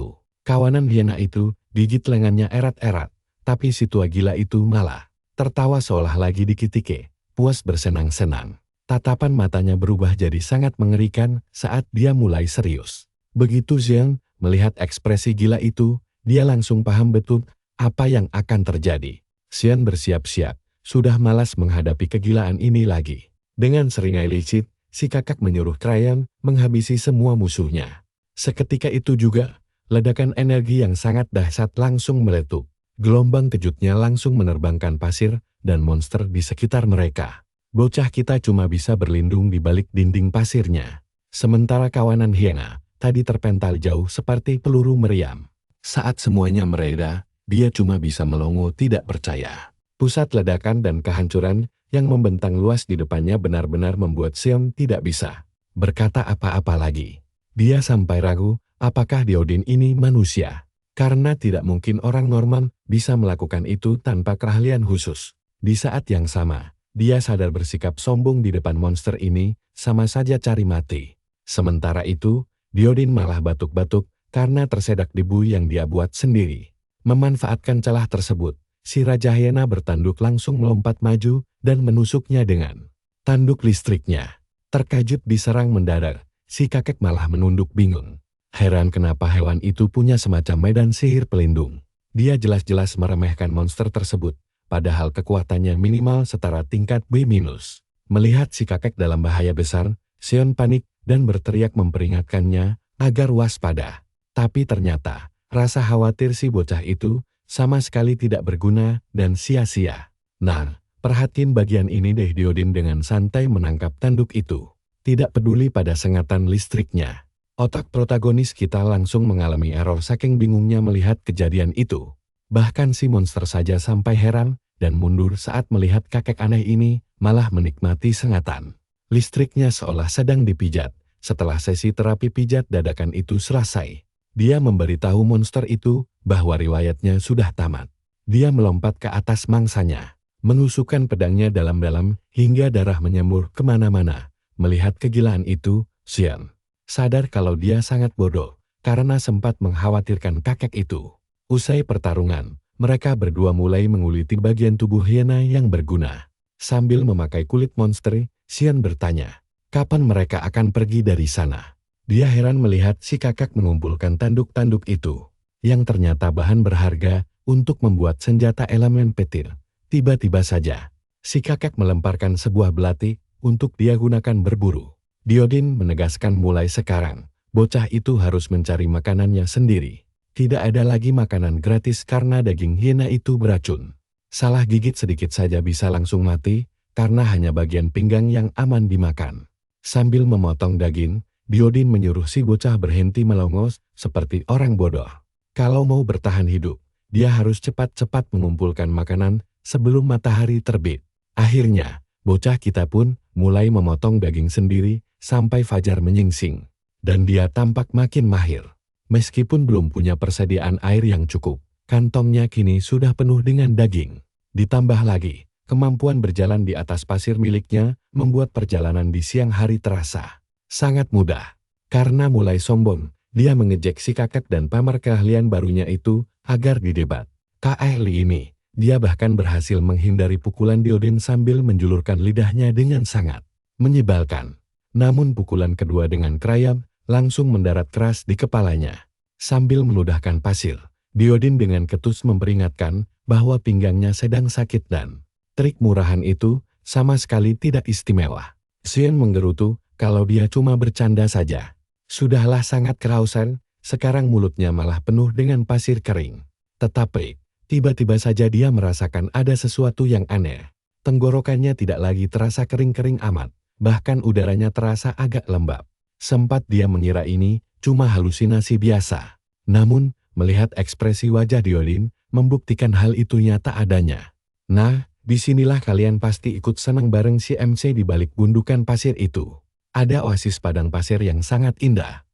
Kawanan hiena itu gigit lengannya erat-erat, tapi si tua gila itu malah tertawa seolah lagi dikitike, puas bersenang-senang. Tatapan matanya berubah jadi sangat mengerikan saat dia mulai serius. Begitu Zen melihat ekspresi gila itu, dia langsung paham betul apa yang akan terjadi. Xian bersiap-siap, sudah malas menghadapi kegilaan ini lagi. Dengan seringai licik, si kakak menyuruh Krayan menghabisi semua musuhnya. Seketika itu juga, ledakan energi yang sangat dahsyat langsung meletup. Gelombang kejutnya langsung menerbangkan pasir dan monster di sekitar mereka. Bocah kita cuma bisa berlindung di balik dinding pasirnya. Sementara kawanan hiena tadi terpental jauh seperti peluru meriam. Saat semuanya mereda, dia cuma bisa melongo tidak percaya. Pusat ledakan dan kehancuran yang membentang luas di depannya benar-benar membuat Xion tidak bisa berkata apa-apa lagi. Dia sampai ragu apakah Diodin ini manusia. Karena tidak mungkin orang normal bisa melakukan itu tanpa keahlian khusus. Di saat yang sama, dia sadar bersikap sombong di depan monster ini, sama saja cari mati. Sementara itu, Diodin malah batuk-batuk karena tersedak debu yang dia buat sendiri. Memanfaatkan celah tersebut, si Raja Hyena bertanduk langsung melompat maju dan menusuknya dengan tanduk listriknya. Terkejut diserang mendadak, si kakek malah menunduk bingung. Heran kenapa hewan itu punya semacam medan sihir pelindung. Dia jelas-jelas meremehkan monster tersebut, padahal kekuatannya minimal setara tingkat B-. Melihat si kakek dalam bahaya besar, Xion panik dan berteriak memperingatkannya agar waspada. Tapi ternyata, rasa khawatir si bocah itu sama sekali tidak berguna dan sia-sia. Nah, perhatiin bagian ini deh. Diodin dengan santai menangkap tanduk itu. Tidak peduli pada sengatan listriknya. Otak protagonis kita langsung mengalami error saking bingungnya melihat kejadian itu. Bahkan si monster saja sampai heran dan mundur saat melihat kakek aneh ini malah menikmati sengatan. Listriknya seolah sedang dipijat. Setelah sesi terapi pijat dadakan itu selesai, dia memberitahu monster itu bahwa riwayatnya sudah tamat. Dia melompat ke atas mangsanya, menusukkan pedangnya dalam-dalam hingga darah menyembur kemana-mana. Melihat kegilaan itu, Xion sadar kalau dia sangat bodoh karena sempat mengkhawatirkan kakek itu. Usai pertarungan, mereka berdua mulai menguliti bagian tubuh hiena yang berguna. Sambil memakai kulit monster, Xion bertanya, kapan mereka akan pergi dari sana? Dia heran melihat si kakek mengumpulkan tanduk-tanduk itu, yang ternyata bahan berharga untuk membuat senjata elemen petir. Tiba-tiba saja, si kakek melemparkan sebuah belati untuk dia gunakan berburu. Diodin menegaskan mulai sekarang, bocah itu harus mencari makanannya sendiri. Tidak ada lagi makanan gratis karena daging hiena itu beracun. Salah gigit sedikit saja bisa langsung mati, karena hanya bagian pinggang yang aman dimakan. Sambil memotong daging, Diodin menyuruh si bocah berhenti melongos seperti orang bodoh. Kalau mau bertahan hidup, dia harus cepat-cepat mengumpulkan makanan sebelum matahari terbit. Akhirnya, bocah kita pun mulai memotong daging sendiri sampai fajar menyingsing. Dan dia tampak makin mahir. Meskipun belum punya persediaan air yang cukup, kantongnya kini sudah penuh dengan daging. Ditambah lagi, kemampuan berjalan di atas pasir miliknya membuat perjalanan di siang hari terasa sangat mudah. Karena mulai sombong, dia mengejek si kakek dan pamer keahlian barunya itu agar didebat. Keahli ini, dia bahkan berhasil menghindari pukulan Diodin sambil menjulurkan lidahnya dengan sangat menyebalkan. Namun pukulan kedua dengan krayap langsung mendarat keras di kepalanya. Sambil meludahkan pasir, Diodin dengan ketus memperingatkan bahwa pinggangnya sedang sakit dan trik murahan itu sama sekali tidak istimewa. Xion menggerutu kalau dia cuma bercanda saja. Sudahlah sangat kehausan, sekarang mulutnya malah penuh dengan pasir kering. Tetapi, tiba-tiba saja dia merasakan ada sesuatu yang aneh. Tenggorokannya tidak lagi terasa kering-kering amat, bahkan udaranya terasa agak lembab. Sempat dia mengira ini cuma halusinasi biasa. Namun, melihat ekspresi wajah Diodin, membuktikan hal itu nyata adanya. Nah, disinilah kalian pasti ikut senang bareng si MC di balik gundukan pasir itu. Ada oasis padang pasir yang sangat indah.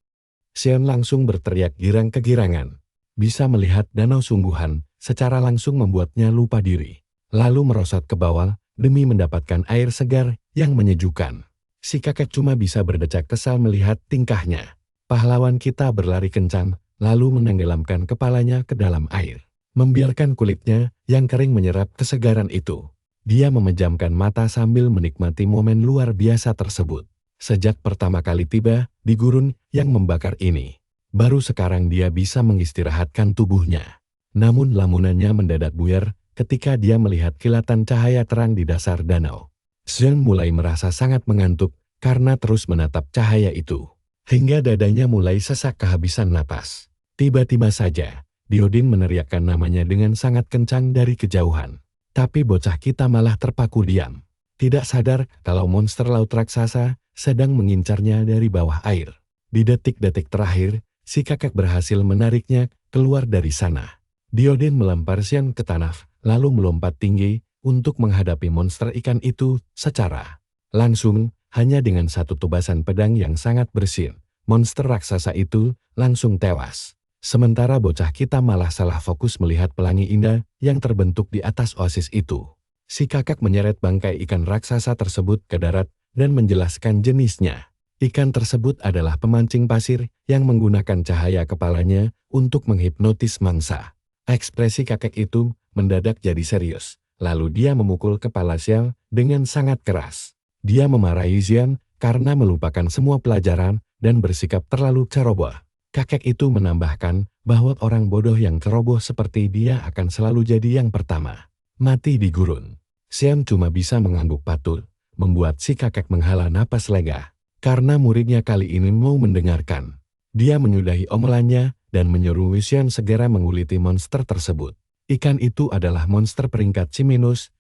Xion langsung berteriak girang kegirangan. Bisa melihat danau sungguhan, secara langsung membuatnya lupa diri. Lalu merosot ke bawah, demi mendapatkan air segar yang menyejukkan. Si kakek cuma bisa berdecak kesal melihat tingkahnya. Pahlawan kita berlari kencang, lalu menenggelamkan kepalanya ke dalam air. Membiarkan kulitnya yang kering menyerap kesegaran itu. Dia memejamkan mata sambil menikmati momen luar biasa tersebut. Sejak pertama kali tiba di gurun yang membakar ini, baru sekarang dia bisa mengistirahatkan tubuhnya. Namun lamunannya mendadak buyar ketika dia melihat kilatan cahaya terang di dasar danau. Xion mulai merasa sangat mengantuk karena terus menatap cahaya itu. Hingga dadanya mulai sesak kehabisan napas. Tiba-tiba saja, Diodin meneriakkan namanya dengan sangat kencang dari kejauhan. Tapi bocah kita malah terpaku diam. Tidak sadar kalau monster laut raksasa sedang mengincarnya dari bawah air. Di detik-detik terakhir, si kakek berhasil menariknya keluar dari sana. Diodin melempar Xion ke tanah, lalu melompat tinggi untuk menghadapi monster ikan itu secara langsung. Hanya dengan satu tebasan pedang yang sangat bersin, monster raksasa itu langsung tewas. Sementara bocah kita malah salah fokus melihat pelangi indah yang terbentuk di atas oasis itu. Si kakek menyeret bangkai ikan raksasa tersebut ke darat dan menjelaskan jenisnya. Ikan tersebut adalah pemancing pasir yang menggunakan cahaya kepalanya untuk menghipnotis mangsa. Ekspresi kakek itu mendadak jadi serius. Lalu dia memukul kepala Xian dengan sangat keras. Dia memarahi Xian karena melupakan semua pelajaran dan bersikap terlalu ceroboh. Kakek itu menambahkan bahwa orang bodoh yang ceroboh seperti dia akan selalu jadi yang pertama mati di gurun. Xian cuma bisa mengangguk patul, membuat si kakek menghela napas lega. Karena muridnya kali ini mau mendengarkan. Dia menyudahi omelannya dan menyuruh Xian segera menguliti monster tersebut. Ikan itu adalah monster peringkat C-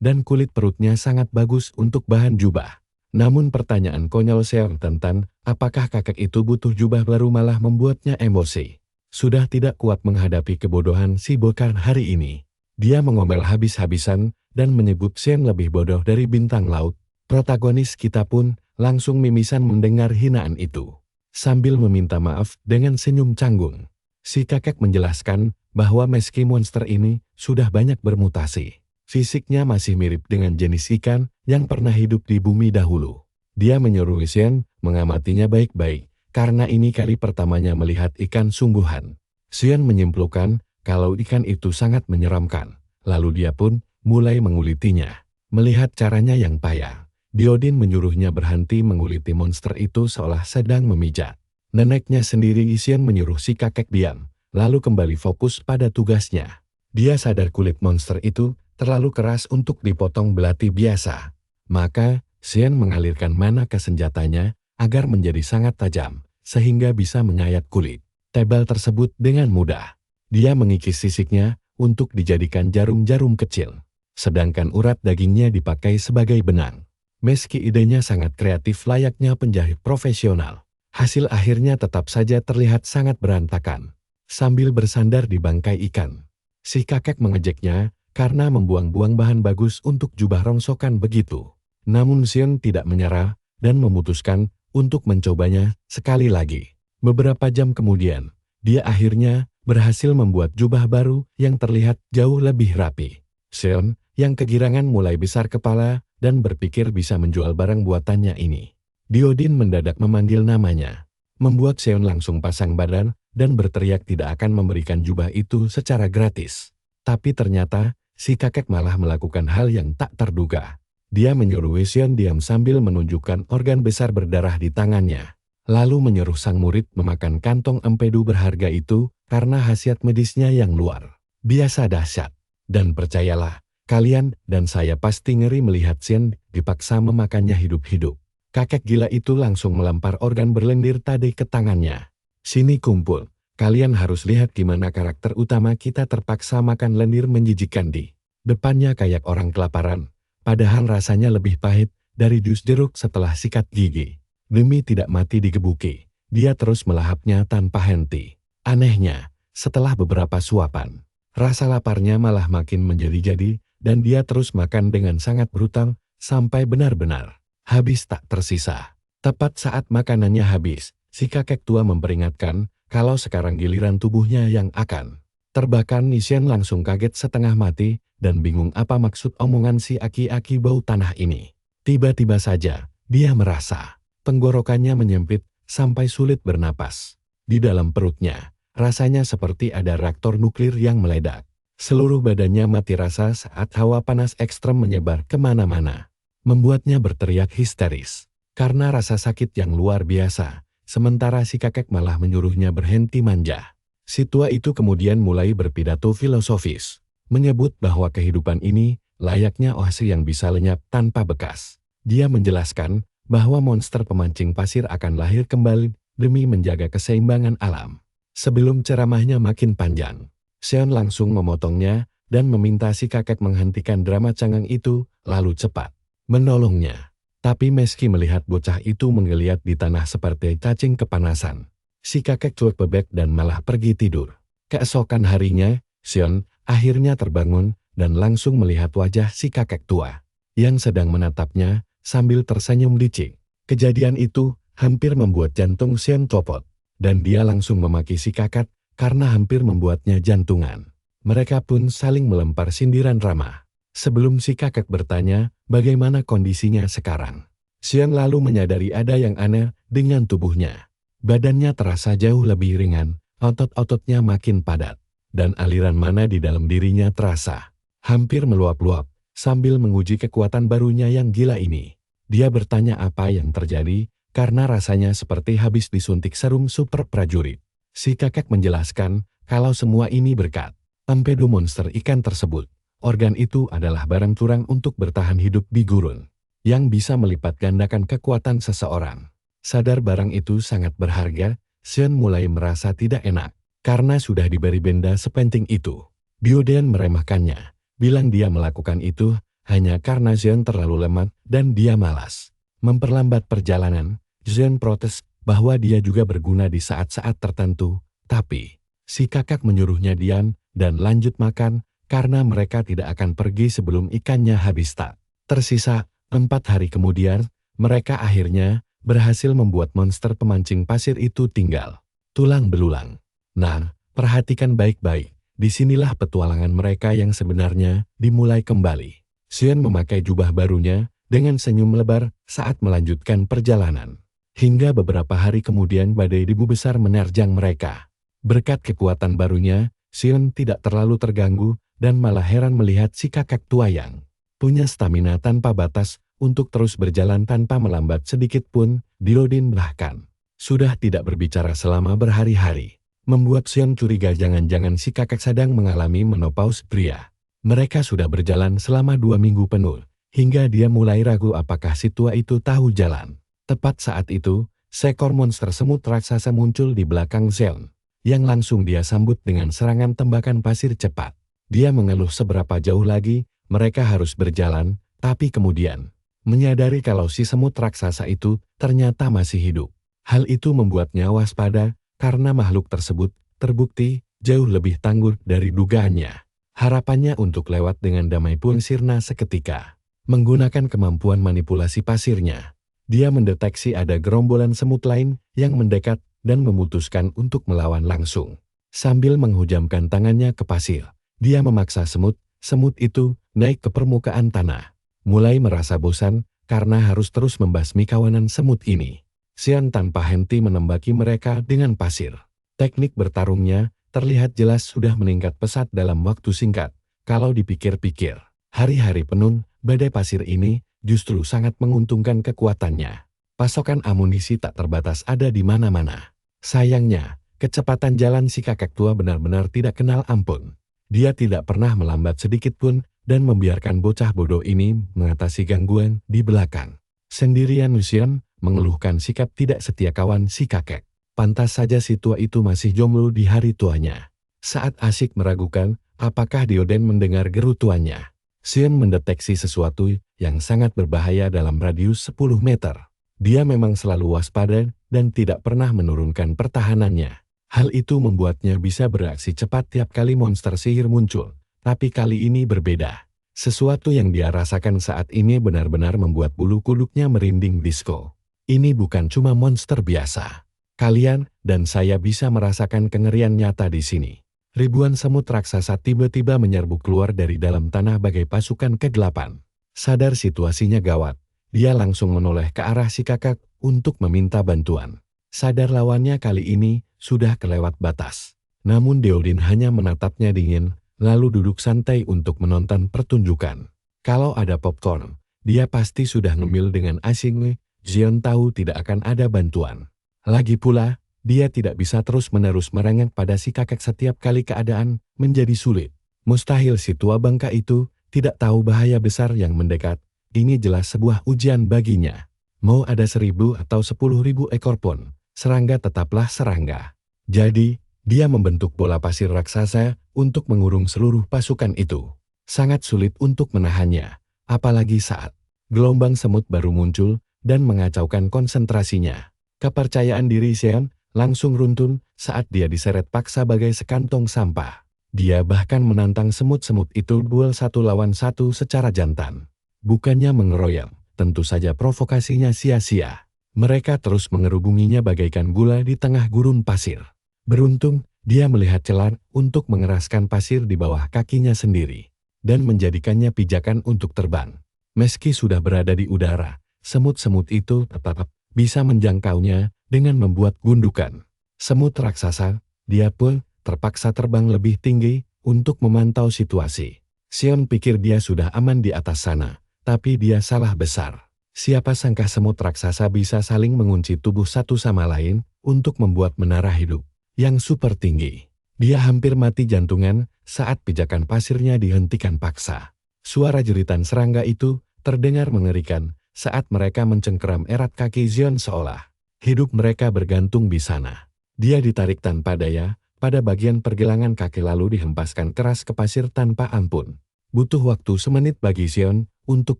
dan kulit perutnya sangat bagus untuk bahan jubah. Namun pertanyaan konyol Xian tentang apakah kakek itu butuh jubah baru malah membuatnya emosi. Sudah tidak kuat menghadapi kebodohan si bocah hari ini. Dia mengomel habis-habisan dan menyebut Xian lebih bodoh dari bintang laut. Protagonis kita pun langsung mimisan mendengar hinaan itu. Sambil meminta maaf dengan senyum canggung, si kakek menjelaskan bahwa meski monster ini sudah banyak bermutasi, fisiknya masih mirip dengan jenis ikan yang pernah hidup di bumi dahulu. Dia menyuruh Xian mengamatinya baik-baik, karena ini kali pertamanya melihat ikan sungguhan. Xian menyimpulkan kalau ikan itu sangat menyeramkan, lalu dia pun mulai mengulitinya. Melihat caranya yang payah, Diodin menyuruhnya berhenti menguliti monster itu seolah sedang memijat. Neneknya sendiri Xian menyuruh si kakek diam, lalu kembali fokus pada tugasnya. Dia sadar kulit monster itu terlalu keras untuk dipotong belati biasa. Maka, Xian mengalirkan mana ke senjatanya agar menjadi sangat tajam, sehingga bisa menyayat kulit tebal tersebut dengan mudah. Dia mengikis sisiknya untuk dijadikan jarum-jarum kecil, sedangkan urat dagingnya dipakai sebagai benang. Meski idenya sangat kreatif layaknya penjahit profesional, hasil akhirnya tetap saja terlihat sangat berantakan. Sambil bersandar di bangkai ikan, si kakek mengejeknya karena membuang-buang bahan bagus untuk jubah rongsokan begitu. Namun Xian tidak menyerah dan memutuskan untuk mencobanya sekali lagi. Beberapa jam kemudian, dia akhirnya berhasil membuat jubah baru yang terlihat jauh lebih rapi. Xian yang kegirangan mulai besar kepala dan berpikir bisa menjual barang buatannya ini. Diodin mendadak memanggil namanya, membuat Xian langsung pasang badan dan berteriak tidak akan memberikan jubah itu secara gratis. Tapi ternyata, si kakek malah melakukan hal yang tak terduga. Dia menyuruh Xian diam sambil menunjukkan organ besar berdarah di tangannya. Lalu menyuruh sang murid memakan kantong empedu berharga itu karena khasiat medisnya yang luar biasa dahsyat. Dan percayalah, kalian dan saya pasti ngeri melihat Xian dipaksa memakannya hidup-hidup. Kakek gila itu langsung melempar organ berlendir tadi ke tangannya. Sini kumpul, kalian harus lihat gimana karakter utama kita terpaksa makan lendir menjijikkan di depannya kayak orang kelaparan. Padahal rasanya lebih pahit dari jus jeruk setelah sikat gigi. Demi tidak mati digebuki, dia terus melahapnya tanpa henti. Anehnya, setelah beberapa suapan, rasa laparnya malah makin menjadi-jadi dan dia terus makan dengan sangat brutal sampai benar-benar habis tak tersisa. Tepat saat makanannya habis, si kakek tua memperingatkan kalau sekarang giliran tubuhnya yang akan terbakar. Xian langsung kaget setengah mati dan bingung apa maksud omongan si aki-aki bau tanah ini. Tiba-tiba saja, dia merasa tenggorokannya menyempit sampai sulit bernapas. Di dalam perutnya, rasanya seperti ada reaktor nuklir yang meledak. Seluruh badannya mati rasa saat hawa panas ekstrem menyebar kemana-mana, membuatnya berteriak histeris karena rasa sakit yang luar biasa. Sementara si kakek malah menyuruhnya berhenti manja. Si tua itu kemudian mulai berpidato filosofis, menyebut bahwa kehidupan ini layaknya oase yang bisa lenyap tanpa bekas. Dia menjelaskan bahwa monster pemancing pasir akan lahir kembali demi menjaga keseimbangan alam. Sebelum ceramahnya makin panjang, Xian langsung memotongnya dan meminta si kakek menghentikan drama canggung itu, lalu cepat menolongnya. Tapi meski melihat bocah itu menggeliat di tanah seperti cacing kepanasan, si kakek cuek bebek dan malah pergi tidur. Keesokan harinya, Xian akhirnya terbangun dan langsung melihat wajah si kakek tua yang sedang menatapnya sambil tersenyum licik. Kejadian itu hampir membuat jantung Xian copot, dan dia langsung memaki si kakek karena hampir membuatnya jantungan. Mereka pun saling melempar sindiran ramah. Sebelum si kakek bertanya bagaimana kondisinya sekarang, Xian lalu menyadari ada yang aneh dengan tubuhnya. Badannya terasa jauh lebih ringan, otot-ototnya makin padat, dan aliran mana di dalam dirinya terasa hampir meluap-luap. Sambil menguji kekuatan barunya yang gila ini, dia bertanya apa yang terjadi, karena rasanya seperti habis disuntik serum super prajurit. Si kakek menjelaskan kalau semua ini berkat empedu monster ikan tersebut. Organ itu adalah barang curang untuk bertahan hidup di gurun, yang bisa melipat gandakan kekuatan seseorang. Sadar barang itu sangat berharga, Xian mulai merasa tidak enak, karena sudah diberi benda sepenting itu. Bioden meremehkannya, bilang dia melakukan itu hanya karena Xian terlalu lemah dan dia malas memperlambat perjalanan. Xian protes bahwa dia juga berguna di saat-saat tertentu, tapi si kakak menyuruhnya diam dan lanjut makan karena mereka tidak akan pergi sebelum ikannya habis tak. Tersisa 4 hari kemudian, mereka akhirnya berhasil membuat monster pemancing pasir itu tinggal tulang belulang. Nah, perhatikan baik-baik. Disinilah petualangan mereka yang sebenarnya dimulai kembali. Xian memakai jubah barunya dengan senyum lebar saat melanjutkan perjalanan. Hingga beberapa hari kemudian badai debu besar menerjang mereka. Berkat kekuatan barunya, Xian tidak terlalu terganggu dan malah heran melihat si kakek tua yang punya stamina tanpa batas untuk terus berjalan tanpa melambat sedikit pun. Bioden bahkan sudah tidak berbicara selama berhari-hari. Membuat Xian curiga jangan-jangan si kakek sedang mengalami menopause pria. Mereka sudah berjalan selama 2 minggu penuh, hingga dia mulai ragu apakah si tua itu tahu jalan. Tepat saat itu, seekor monster semut raksasa muncul di belakang Xian, yang langsung dia sambut dengan serangan tembakan pasir cepat. Dia mengeluh seberapa jauh lagi mereka harus berjalan, tapi kemudian menyadari kalau si semut raksasa itu ternyata masih hidup. Hal itu membuatnya waspada, karena makhluk tersebut terbukti jauh lebih tangguh dari dugaannya. Harapannya untuk lewat dengan damai pun sirna seketika. Menggunakan kemampuan manipulasi pasirnya, dia mendeteksi ada gerombolan semut lain yang mendekat dan memutuskan untuk melawan langsung. Sambil menghujamkan tangannya ke pasir, dia memaksa semut itu naik ke permukaan tanah. Mulai merasa bosan karena harus terus membasmi kawanan semut ini, Xian tanpa henti menembaki mereka dengan pasir. Teknik bertarungnya terlihat jelas sudah meningkat pesat dalam waktu singkat. Kalau dipikir-pikir, hari-hari penuh badai pasir ini justru sangat menguntungkan kekuatannya. Pasokan amunisi tak terbatas ada di mana-mana. Sayangnya, kecepatan jalan si kakek tua benar-benar tidak kenal ampun. Dia tidak pernah melambat sedikit pun dan membiarkan bocah bodoh ini mengatasi gangguan di belakang. Sendirian Xian mengeluhkan sikap tidak setia kawan si kakek. Pantas saja si tua itu masih jomblo di hari tuanya. Saat asik meragukan apakah Bioden mendengar geru tuanya, Xian mendeteksi sesuatu yang sangat berbahaya dalam radius 10 meter. Dia memang selalu waspada dan tidak pernah menurunkan pertahanannya. Hal itu membuatnya bisa bereaksi cepat tiap kali monster sihir muncul. Tapi kali ini berbeda. Sesuatu yang dia rasakan saat ini benar-benar membuat bulu kuduknya merinding disco. Ini bukan cuma monster biasa. Kalian dan saya bisa merasakan kengerian nyata di sini. Ribuan semut raksasa tiba-tiba menyerbu keluar dari dalam tanah bagai pasukan kegelapan. Sadar situasinya gawat, dia langsung menoleh ke arah si kakak untuk meminta bantuan. Sadar lawannya kali ini sudah kelewat batas. Namun Bioden hanya menatapnya dingin, lalu duduk santai untuk menonton pertunjukan. Kalau ada popcorn, dia pasti sudah ngemil dengan asing. Xian tahu tidak akan ada bantuan. Lagi pula, dia tidak bisa terus-menerus merengek pada si kakek setiap kali keadaan menjadi sulit. Mustahil si tua bangka itu tidak tahu bahaya besar yang mendekat. Ini jelas sebuah ujian baginya. Mau ada 1.000 atau 10.000 ekor pun, serangga tetaplah serangga. Jadi, dia membentuk bola pasir raksasa untuk mengurung seluruh pasukan itu. Sangat sulit untuk menahannya, apalagi saat gelombang semut baru muncul dan mengacaukan konsentrasinya. Kepercayaan diri Xian langsung runtuh saat dia diseret paksa bagai sekantong sampah. Dia bahkan menantang semut-semut itu duel 1 lawan 1 secara jantan. Bukannya mengeroyok, tentu saja provokasinya sia-sia. Mereka terus mengerubunginya bagaikan gula di tengah gurun pasir. Beruntung, dia melihat celah untuk mengeraskan pasir di bawah kakinya sendiri. dan menjadikannya pijakan untuk terbang. Meski sudah berada di udara, semut-semut itu tetap bisa menjangkaunya dengan membuat gundukan. Semut raksasa, dia pun terpaksa terbang lebih tinggi untuk memantau situasi. Xion pikir dia sudah aman di atas sana, tapi dia salah besar. Siapa sangka semut raksasa bisa saling mengunci tubuh satu sama lain untuk membuat menara hidup yang super tinggi. Dia hampir mati jantungan saat pijakan pasirnya dihentikan paksa. Suara jeritan serangga itu terdengar mengerikan saat mereka mencengkeram erat kaki Xion seolah hidup mereka bergantung di sana. Dia ditarik tanpa daya pada bagian pergelangan kaki lalu dihempaskan keras ke pasir tanpa ampun. Butuh waktu semenit bagi Xion untuk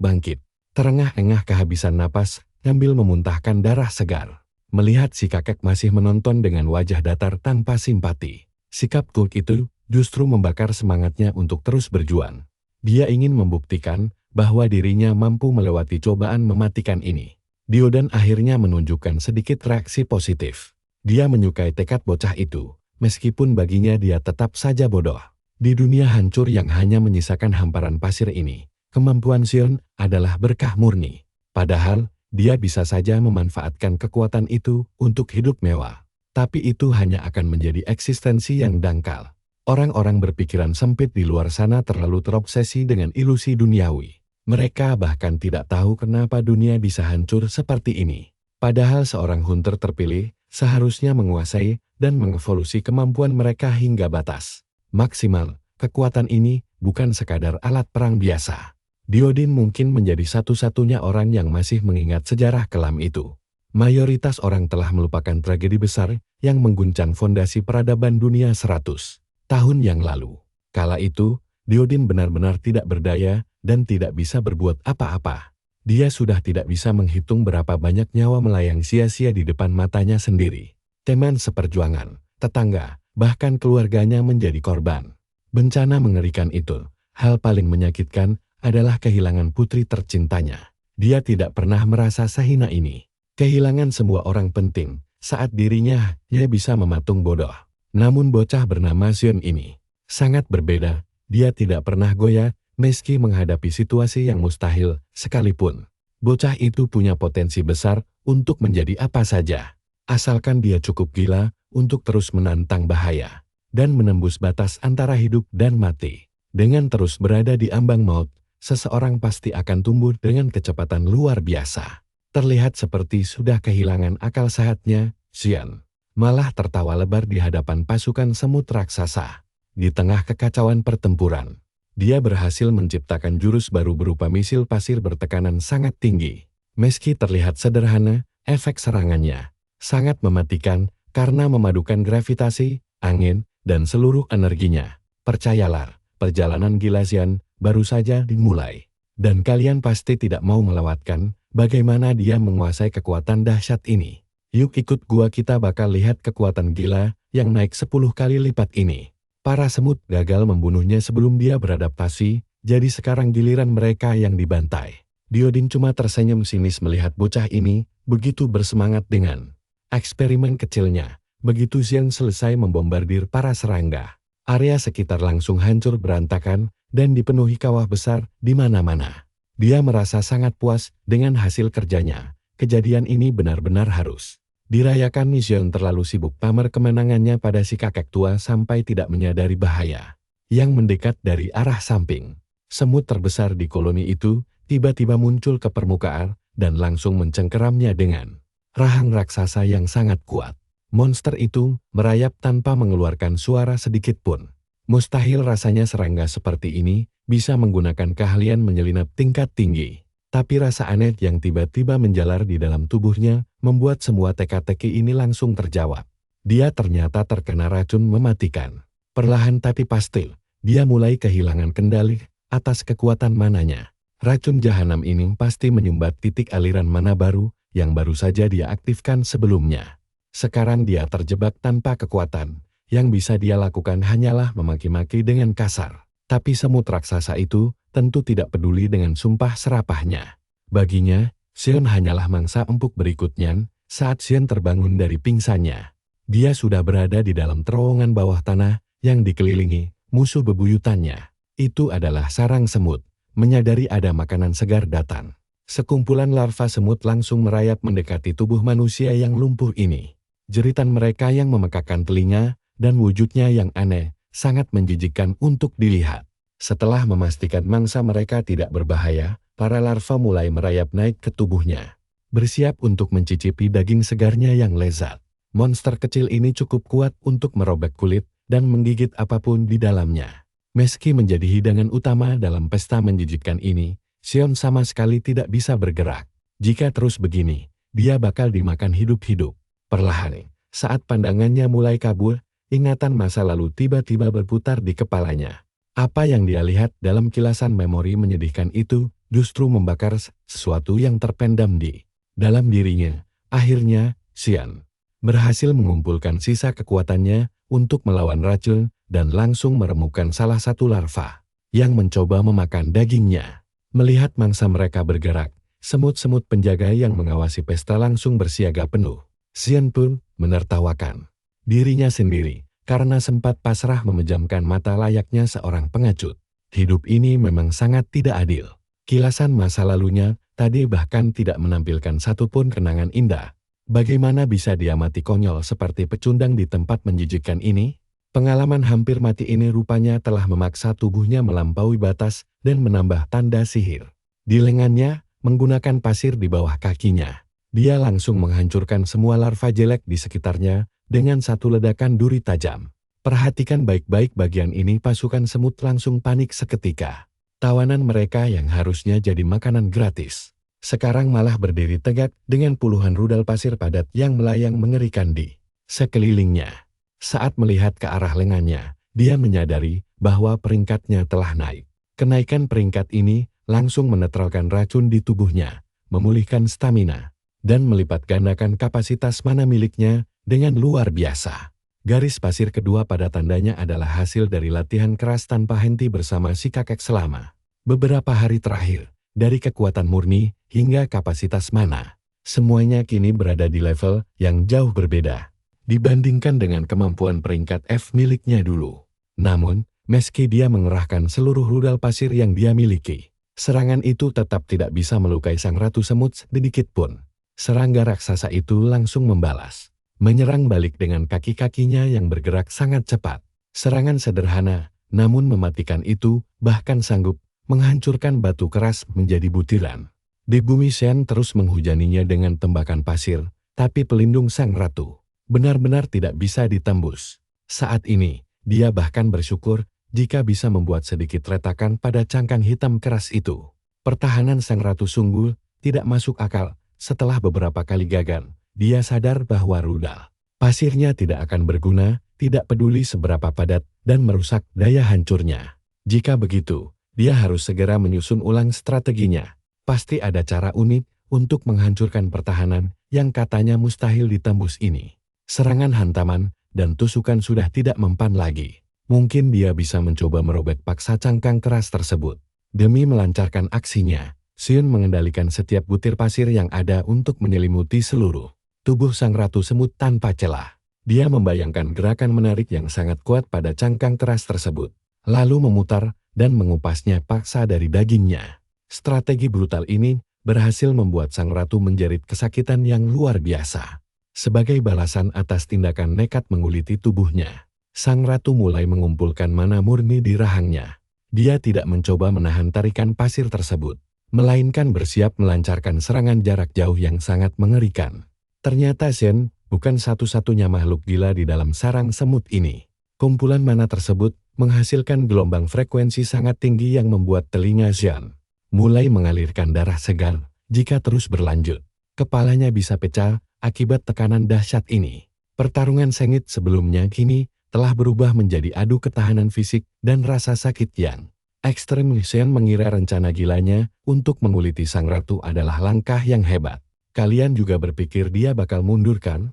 bangkit. Terengah-engah kehabisan napas sambil memuntahkan darah segar. Melihat si kakek masih menonton dengan wajah datar tanpa simpati. Sikap Tulk itu justru membakar semangatnya untuk terus berjuang. Dia ingin membuktikan bahwa dirinya mampu melewati cobaan mematikan ini. Diodan akhirnya menunjukkan sedikit reaksi positif. Dia menyukai tekad bocah itu, meskipun baginya dia tetap saja bodoh. Di dunia hancur yang hanya menyisakan hamparan pasir ini, kemampuan Xion adalah berkah murni. Padahal, dia bisa saja memanfaatkan kekuatan itu untuk hidup mewah. Tapi itu hanya akan menjadi eksistensi yang dangkal. Orang-orang berpikiran sempit di luar sana terlalu terobsesi dengan ilusi duniawi. Mereka bahkan tidak tahu kenapa dunia bisa hancur seperti ini. Padahal seorang hunter terpilih seharusnya menguasai dan mengevolusi kemampuan mereka hingga batas maksimal. Kekuatan ini bukan sekadar alat perang biasa. Diodin mungkin menjadi satu-satunya orang yang masih mengingat sejarah kelam itu. Mayoritas orang telah melupakan tragedi besar yang mengguncang fondasi peradaban dunia 100 tahun yang lalu. Kala itu, Diodin benar-benar tidak berdaya dan tidak bisa berbuat apa-apa. Dia sudah tidak bisa menghitung berapa banyak nyawa melayang sia-sia di depan matanya sendiri. Teman seperjuangan, tetangga, bahkan keluarganya menjadi korban. Bencana mengerikan itu, hal paling menyakitkan adalah kehilangan putri tercintanya. Dia tidak pernah merasa sehina ini. Kehilangan semua orang penting saat dirinya hanya bisa mematung bodoh. Namun bocah bernama Xion ini sangat berbeda. Dia tidak pernah goyah meski menghadapi situasi yang mustahil sekalipun. Bocah itu punya potensi besar untuk menjadi apa saja. Asalkan dia cukup gila untuk terus menantang bahaya dan menembus batas antara hidup dan mati. Dengan terus berada di ambang maut, seseorang pasti akan tumbuh dengan kecepatan luar biasa. Terlihat seperti sudah kehilangan akal sehatnya, Xion malah tertawa lebar di hadapan pasukan semut raksasa. Di tengah kekacauan pertempuran, dia berhasil menciptakan jurus baru berupa misil pasir bertekanan sangat tinggi. Meski terlihat sederhana, efek serangannya sangat mematikan karena memadukan gravitasi, angin, dan seluruh energinya. Percayalah, perjalanan gila Xion baru saja dimulai. Dan kalian pasti tidak mau melewatkan bagaimana dia menguasai kekuatan dahsyat ini. Yuk ikut gua, kita bakal lihat kekuatan gila yang naik 10 kali lipat ini. Para semut gagal membunuhnya sebelum dia beradaptasi, jadi sekarang giliran mereka yang dibantai. Diodin cuma tersenyum sinis melihat bocah ini begitu bersemangat dengan eksperimen kecilnya. Begitu Xion selesai membombardir para serangga, area sekitar langsung hancur berantakan dan dipenuhi kawah besar di mana-mana. Dia merasa sangat puas dengan hasil kerjanya. Kejadian ini benar-benar harus dirayakan. Xion terlalu sibuk pamer kemenangannya pada si kakek tua sampai tidak menyadari bahaya yang mendekat dari arah samping. Semut terbesar di koloni itu tiba-tiba muncul ke permukaan dan langsung mencengkeramnya dengan rahang raksasa yang sangat kuat. Monster itu merayap tanpa mengeluarkan suara sedikit pun. Mustahil rasanya serangga seperti ini bisa menggunakan keahlian menyelinap tingkat tinggi. Tapi rasa aneh yang tiba-tiba menjalar di dalam tubuhnya membuat semua teka-teki ini langsung terjawab. Dia ternyata terkena racun mematikan. Perlahan tapi pasti, dia mulai kehilangan kendali atas kekuatan mananya. Racun jahanam ini pasti menyumbat titik aliran mana baru yang baru saja dia aktifkan sebelumnya. Sekarang dia terjebak tanpa kekuatan. Yang bisa dia lakukan hanyalah memaki-maki dengan kasar. Tapi semut raksasa itu tentu tidak peduli dengan sumpah serapahnya. Baginya, Xion hanyalah mangsa empuk berikutnya. Saat Xion terbangun dari pingsannya, dia sudah berada di dalam terowongan bawah tanah yang dikelilingi musuh bebuyutannya. Itu adalah sarang semut. Menyadari ada makanan segar datang, sekumpulan larva semut langsung merayap mendekati tubuh manusia yang lumpuh ini. Jeritan mereka yang memekakan telinga dan wujudnya yang aneh sangat menjijikkan untuk dilihat. Setelah memastikan mangsa mereka tidak berbahaya, para larva mulai merayap naik ke tubuhnya, bersiap untuk mencicipi daging segarnya yang lezat. Monster kecil ini cukup kuat untuk merobek kulit dan menggigit apapun di dalamnya. Meski menjadi hidangan utama dalam pesta menjijikkan ini, Xion sama sekali tidak bisa bergerak. Jika terus begini, dia bakal dimakan hidup-hidup. Perlahan, saat pandangannya mulai kabur, ingatan masa lalu tiba-tiba berputar di kepalanya. Apa yang dia lihat dalam kilasan memori menyedihkan itu justru membakar sesuatu yang terpendam di dalam dirinya. Akhirnya, Xion berhasil mengumpulkan sisa kekuatannya untuk melawan racun dan langsung meremukan salah satu larva yang mencoba memakan dagingnya. Melihat mangsa mereka bergerak, semut-semut penjaga yang mengawasi pesta langsung bersiaga penuh. Xion pun menertawakan dirinya sendiri karena sempat pasrah memejamkan mata layaknya seorang pengecut. Hidup ini memang sangat tidak adil. Kilasan masa lalunya tadi bahkan tidak menampilkan satupun kenangan indah. Bagaimana bisa dia mati konyol seperti pecundang di tempat menjijikkan ini? Pengalaman hampir mati ini rupanya telah memaksa tubuhnya melampaui batas dan menambah tanda sihir. Di lengannya, menggunakan pasir di bawah kakinya, dia langsung menghancurkan semua larva jelek di sekitarnya dengan satu ledakan duri tajam. Perhatikan baik-baik bagian ini, pasukan semut langsung panik seketika. Tawanan mereka yang harusnya jadi makanan gratis, sekarang malah berdiri tegak dengan puluhan rudal pasir padat yang melayang mengerikan di sekelilingnya. Saat melihat ke arah lengannya, dia menyadari bahwa peringkatnya telah naik. Kenaikan peringkat ini langsung menetralkan racun di tubuhnya, memulihkan stamina, dan melipat gandakan kapasitas mana miliknya dengan luar biasa. Garis pasir kedua pada tandanya adalah hasil dari latihan keras tanpa henti bersama si kakek selama beberapa hari terakhir. Dari kekuatan murni hingga kapasitas mana, semuanya kini berada di level yang jauh berbeda dibandingkan dengan kemampuan peringkat F miliknya dulu. Namun, meski dia mengerahkan seluruh rudal pasir yang dia miliki, serangan itu tetap tidak bisa melukai sang ratu semut sedikit pun. Serangga raksasa itu langsung membalas, menyerang balik dengan kaki-kakinya yang bergerak sangat cepat. Serangan sederhana, namun mematikan itu bahkan sanggup menghancurkan batu keras menjadi butiran. Di bumi Xion terus menghujaninya dengan tembakan pasir, tapi pelindung sang ratu benar-benar tidak bisa ditembus. Saat ini, dia bahkan bersyukur jika bisa membuat sedikit retakan pada cangkang hitam keras itu. Pertahanan sang ratu sungguh tidak masuk akal. Setelah beberapa kali gagal, dia sadar bahwa rudal pasirnya tidak akan berguna, tidak peduli seberapa padat dan merusak daya hancurnya. Jika begitu, dia harus segera menyusun ulang strateginya. Pasti ada cara unik untuk menghancurkan pertahanan yang katanya mustahil ditembus ini. Serangan hantaman dan tusukan sudah tidak mempan lagi. Mungkin dia bisa mencoba merobek paksa cangkang keras tersebut. Demi melancarkan aksinya, Xion mengendalikan setiap butir pasir yang ada untuk menyelimuti seluruh tubuh sang ratu semut tanpa celah. Dia membayangkan gerakan menarik yang sangat kuat pada cangkang keras tersebut, lalu memutar dan mengupasnya paksa dari dagingnya. Strategi brutal ini berhasil membuat sang ratu menjerit kesakitan yang luar biasa. Sebagai balasan atas tindakan nekat menguliti tubuhnya, sang ratu mulai mengumpulkan mana murni di rahangnya. Dia tidak mencoba menahan tarikan pasir tersebut, melainkan bersiap melancarkan serangan jarak jauh yang sangat mengerikan. Ternyata Xion bukan satu-satunya makhluk gila di dalam sarang semut ini. Kumpulan mana tersebut menghasilkan gelombang frekuensi sangat tinggi yang membuat telinga Xion mulai mengalirkan darah segar. Jika terus berlanjut, kepalanya bisa pecah akibat tekanan dahsyat ini. Pertarungan sengit sebelumnya kini telah berubah menjadi adu ketahanan fisik dan rasa sakit yang ekstrem. Xion mengira rencana gilanya untuk menguliti sang ratu adalah langkah yang hebat. Kalian juga berpikir dia bakal mundur kan?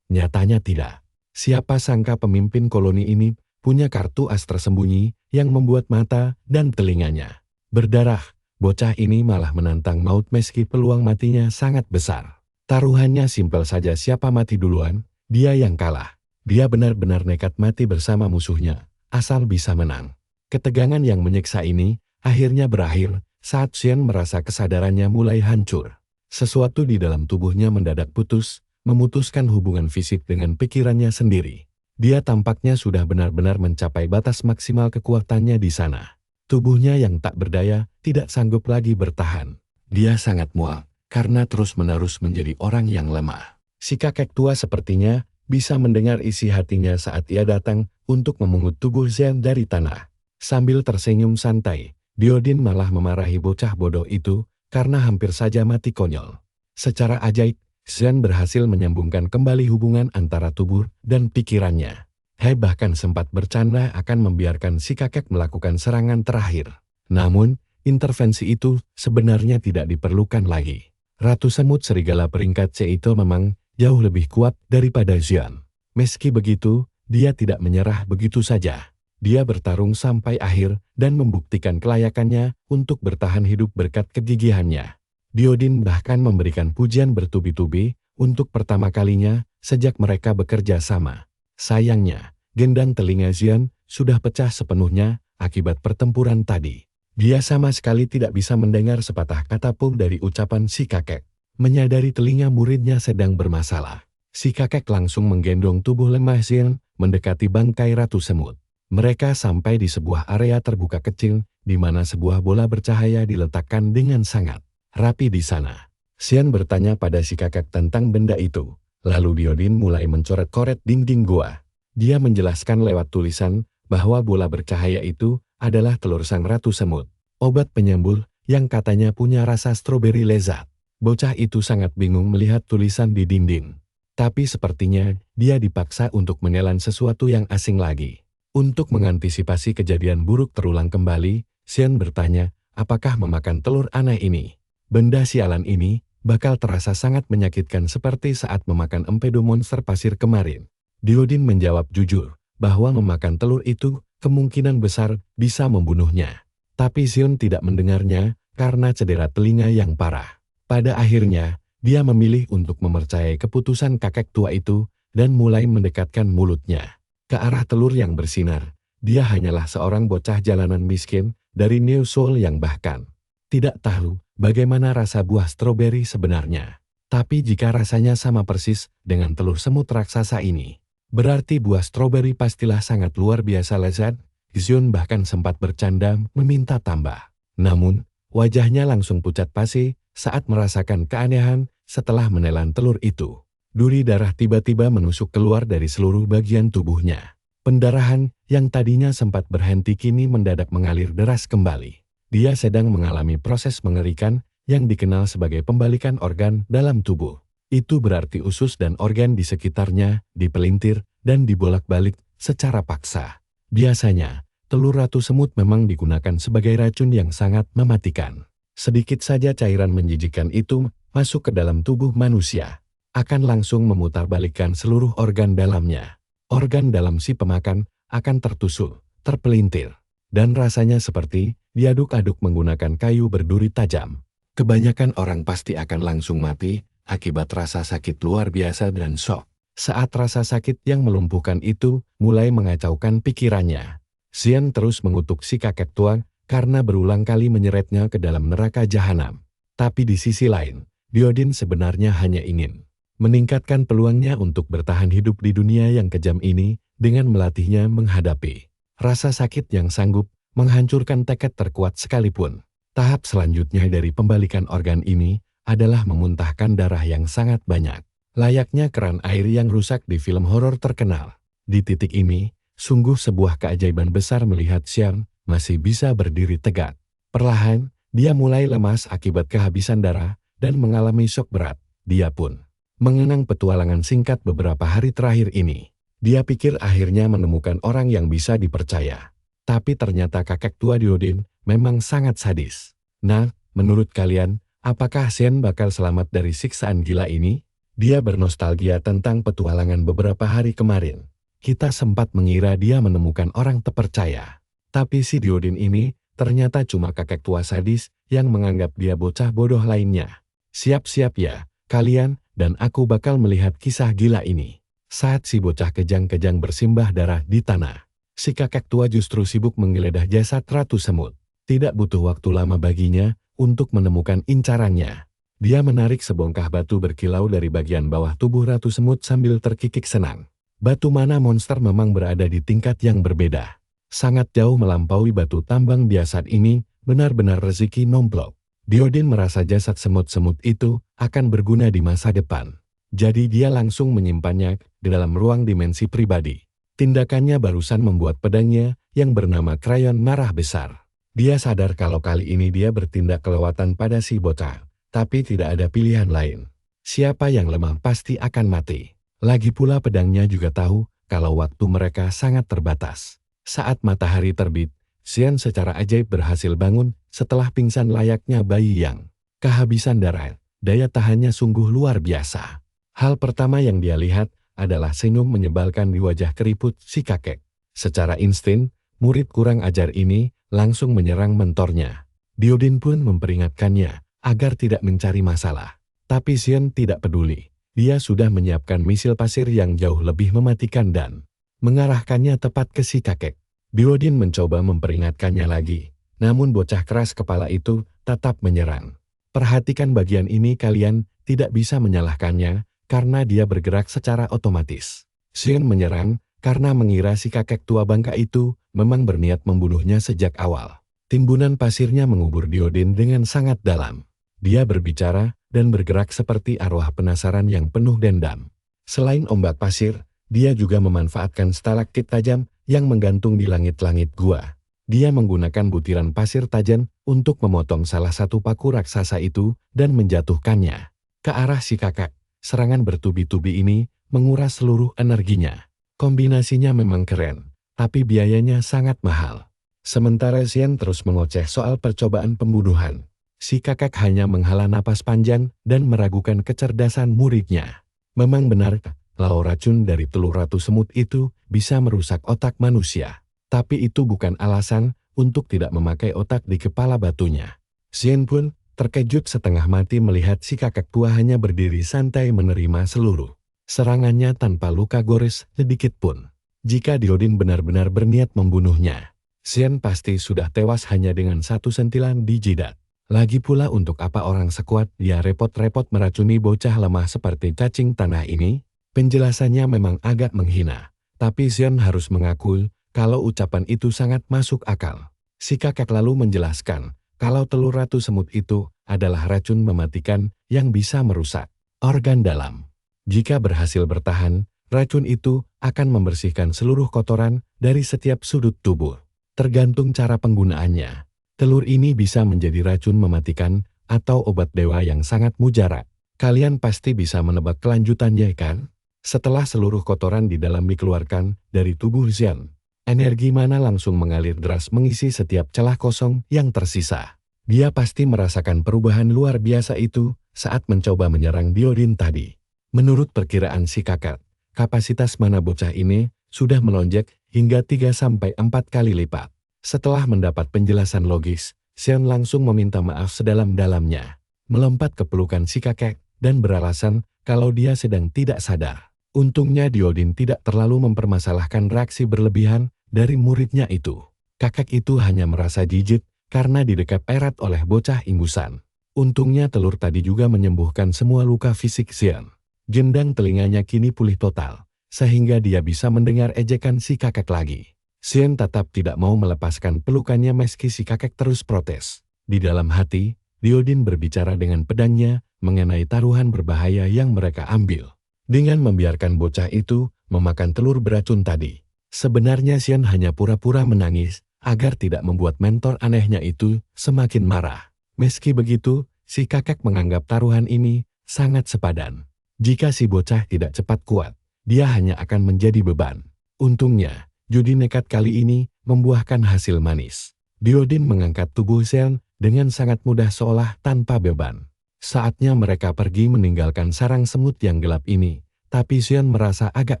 Nyatanya tidak. Siapa sangka pemimpin koloni ini punya kartu as tersembunyi yang membuat mata dan telinganya berdarah. Bocah ini malah menantang maut meski peluang matinya sangat besar. Taruhannya simpel saja, siapa mati duluan, dia yang kalah. Dia benar-benar nekat mati bersama musuhnya, asal bisa menang. Ketegangan yang menyiksa ini akhirnya berakhir saat Xian merasa kesadarannya mulai hancur. Sesuatu di dalam tubuhnya mendadak putus, memutuskan hubungan fisik dengan pikirannya sendiri. Dia tampaknya sudah benar-benar mencapai batas maksimal kekuatannya di sana. Tubuhnya yang tak berdaya tidak sanggup lagi bertahan. Dia sangat muak karena terus-menerus menjadi orang yang lemah. Si kakek tua sepertinya bisa mendengar isi hatinya saat ia datang untuk memungut tubuh Xian dari tanah. Sambil tersenyum santai, Diodin malah memarahi bocah bodoh itu karena hampir saja mati konyol. Secara ajaib, Xian berhasil menyambungkan kembali hubungan antara tubuh dan pikirannya. Hai bahkan sempat bercanda akan membiarkan si kakek melakukan serangan terakhir. Namun, intervensi itu sebenarnya tidak diperlukan lagi. Ratu Semut Serigala peringkat C itu memang jauh lebih kuat daripada Xian. Meski begitu, dia tidak menyerah begitu saja. Dia bertarung sampai akhir dan membuktikan kelayakannya untuk bertahan hidup berkat kegigihannya. Diodin bahkan memberikan pujian bertubi-tubi untuk pertama kalinya sejak mereka bekerja sama. Sayangnya, gendang telinga Xian sudah pecah sepenuhnya akibat pertempuran tadi. Dia sama sekali tidak bisa mendengar sepatah kata pun dari ucapan si kakek. Menyadari telinga muridnya sedang bermasalah, si kakek langsung menggendong tubuh lemah Xian mendekati bangkai Ratu Semut. Mereka sampai di sebuah area terbuka kecil, di mana sebuah bola bercahaya diletakkan dengan sangat rapi di sana. Xian bertanya pada si kakek tentang benda itu. Lalu Diodin mulai mencoret-coret dinding gua. Dia menjelaskan lewat tulisan bahwa bola bercahaya itu adalah telur sang Ratu Semut. Obat penyembul yang katanya punya rasa stroberi lezat. Bocah itu sangat bingung melihat tulisan di dinding. Tapi sepertinya dia dipaksa untuk menelan sesuatu yang asing lagi. Untuk mengantisipasi kejadian buruk terulang kembali, Xian bertanya, apakah memakan telur aneh ini? Benda sialan ini bakal terasa sangat menyakitkan seperti saat memakan empedu monster pasir kemarin. Diodin menjawab jujur bahwa memakan telur itu kemungkinan besar bisa membunuhnya. Tapi Xian tidak mendengarnya karena cedera telinga yang parah. Pada akhirnya, dia memilih untuk mempercayai keputusan kakek tua itu dan mulai mendekatkan mulutnya ke arah telur yang bersinar. Dia hanyalah seorang bocah jalanan miskin dari New Seoul yang bahkan tidak tahu bagaimana rasa buah stroberi sebenarnya. Tapi jika rasanya sama persis dengan telur semut raksasa ini, berarti buah stroberi pastilah sangat luar biasa lezat. Xian bahkan sempat bercanda meminta tambah. Namun, wajahnya langsung pucat pasi saat merasakan keanehan setelah menelan telur itu. Duri darah tiba-tiba menusuk keluar dari seluruh bagian tubuhnya. Pendarahan yang tadinya sempat berhenti kini mendadak mengalir deras kembali. Dia sedang mengalami proses mengerikan yang dikenal sebagai pembalikan organ dalam tubuh. Itu berarti usus dan organ di sekitarnya dipelintir dan dibolak-balik secara paksa. Biasanya, telur Ratu Semut memang digunakan sebagai racun yang sangat mematikan. Sedikit saja cairan menjijikkan itu masuk ke dalam tubuh manusia, akan langsung memutarbalikkan seluruh organ dalamnya. Organ dalam si pemakan akan tertusuk, terpelintir, dan rasanya seperti diaduk-aduk menggunakan kayu berduri tajam. Kebanyakan orang pasti akan langsung mati akibat rasa sakit luar biasa dan shock. Saat rasa sakit yang melumpuhkan itu mulai mengacaukan pikirannya, Xian terus mengutuk si kakek tua karena berulang kali menyeretnya ke dalam neraka jahanam. Tapi di sisi lain, Diodin sebenarnya hanya ingin meningkatkan peluangnya untuk bertahan hidup di dunia yang kejam ini dengan melatihnya menghadapi rasa sakit yang sanggup menghancurkan tekad terkuat sekalipun. Tahap selanjutnya dari pembalikan organ ini adalah memuntahkan darah yang sangat banyak. Layaknya keran air yang rusak di film horor terkenal. Di titik ini, sungguh sebuah keajaiban besar melihat Xian masih bisa berdiri tegak. Perlahan, dia mulai lemas akibat kehabisan darah dan mengalami shock berat. Dia pun mengenang petualangan singkat beberapa hari terakhir ini. Dia pikir akhirnya menemukan orang yang bisa dipercaya. Tapi ternyata kakek tua Diodin memang sangat sadis. Nah, menurut kalian, apakah Xian bakal selamat dari siksaan gila ini? Dia bernostalgia tentang petualangan beberapa hari kemarin. Kita sempat mengira dia menemukan orang terpercaya. Tapi si Diodin ini ternyata cuma kakek tua sadis yang menganggap dia bocah bodoh lainnya. Siap-siap ya, kalian dan aku bakal melihat kisah gila ini. Saat si bocah kejang-kejang bersimbah darah di tanah, Si kakek tua justru sibuk menggeledah jasad Ratu Semut. Tidak butuh waktu lama baginya untuk menemukan incarannya. Dia menarik sebongkah batu berkilau dari bagian bawah tubuh Ratu Semut sambil terkikik senang. Batu mana monster memang berada di tingkat yang berbeda. Sangat jauh melampaui batu tambang biasa ini, benar-benar rezeki nomplok. Diodin merasa jasad semut-semut itu akan berguna di masa depan. Jadi dia langsung menyimpannya di dalam ruang dimensi pribadi. Tindakannya barusan membuat pedangnya yang bernama krayon marah besar. Dia sadar kalau kali ini dia bertindak kelewatan pada si bocah, tapi tidak ada pilihan lain. Siapa yang lemah pasti akan mati. Lagi pula pedangnya juga tahu kalau waktu mereka sangat terbatas. Saat matahari terbit, Xian secara ajaib berhasil bangun setelah pingsan layaknya bayi yang kehabisan darah. Daya tahannya sungguh luar biasa. Hal pertama yang dia lihat adalah senyum menyebalkan di wajah keriput si kakek. Secara insting, murid kurang ajar ini langsung menyerang mentornya. Diodin pun memperingatkannya agar tidak mencari masalah. Tapi Xian tidak peduli. Dia sudah menyiapkan misil pasir yang jauh lebih mematikan dan mengarahkannya tepat ke si kakek. Diodin mencoba memperingatkannya lagi. Namun bocah keras kepala itu tetap menyerang. Perhatikan bagian ini, kalian tidak bisa menyalahkannya karena dia bergerak secara otomatis. Xian menyerang karena mengira si kakek tua bangka itu memang berniat membunuhnya sejak awal. Timbunan pasirnya mengubur Diodin dengan sangat dalam. Dia berbicara dan bergerak seperti arwah penasaran yang penuh dendam. Selain ombak pasir, dia juga memanfaatkan stalaktit tajam yang menggantung di langit-langit gua. Dia menggunakan butiran pasir tajam untuk memotong salah satu paku raksasa itu dan menjatuhkannya ke arah si kakek. Serangan bertubi-tubi ini menguras seluruh energinya. Kombinasinya memang keren, tapi biayanya sangat mahal. Sementara Xian terus mengoceh soal percobaan pembunuhan. Si kakek hanya menghela napas panjang dan meragukan kecerdasan muridnya. Memang benar kalau racun dari telur Ratu Semut itu bisa merusak otak manusia. Tapi itu bukan alasan untuk tidak memakai otak di kepala batunya. Xian pun terkejut setengah mati melihat si kakek tua hanya berdiri santai menerima seluruh serangannya tanpa luka gores sedikit pun. Jika Diodin benar-benar berniat membunuhnya, Xian pasti sudah tewas hanya dengan satu sentilan di jidat. Lagi pula untuk apa orang sekuat dia repot-repot meracuni bocah lemah seperti cacing tanah ini? Penjelasannya memang agak menghina, tapi Xian harus mengakui kalau ucapan itu sangat masuk akal. Si kakek lalu menjelaskan kalau telur Ratu Semut itu adalah racun mematikan yang bisa merusak organ dalam. Jika berhasil bertahan, racun itu akan membersihkan seluruh kotoran dari setiap sudut tubuh. Tergantung cara penggunaannya. Telur ini bisa menjadi racun mematikan atau obat dewa yang sangat mujarab. Kalian pasti bisa menebak kelanjutannya, kan? Setelah seluruh kotoran di dalam dikeluarkan dari tubuh Xian, energi mana langsung mengalir deras mengisi setiap celah kosong yang tersisa. Dia pasti merasakan perubahan luar biasa itu saat mencoba menyerang Diodin tadi. Menurut perkiraan si kakek, kapasitas mana bocah ini sudah melonjak hingga 3-4 kali lipat. Setelah mendapat penjelasan logis, Xian langsung meminta maaf sedalam-dalamnya, melompat ke pelukan si kakek dan beralasan kalau dia sedang tidak sadar. Untungnya Diodin tidak terlalu mempermasalahkan reaksi berlebihan dari muridnya itu. Kakek itu hanya merasa jijik karena didekap erat oleh bocah ingusan. Untungnya telur tadi juga menyembuhkan semua luka fisik Xian. Gendang telinganya kini pulih total, sehingga dia bisa mendengar ejekan si kakek lagi. Xian tetap tidak mau melepaskan pelukannya meski si kakek terus protes. Di dalam hati, Diodin berbicara dengan pedangnya mengenai taruhan berbahaya yang mereka ambil. Dengan membiarkan bocah itu memakan telur beracun tadi. Sebenarnya Xian hanya pura-pura menangis agar tidak membuat mentor anehnya itu semakin marah. Meski begitu, si kakek menganggap taruhan ini sangat sepadan. Jika si bocah tidak cepat kuat, dia hanya akan menjadi beban. Untungnya, judi nekat kali ini membuahkan hasil manis. Diodin mengangkat tubuh Xian dengan sangat mudah seolah tanpa beban. Saatnya mereka pergi meninggalkan sarang semut yang gelap ini, tapi Xian merasa agak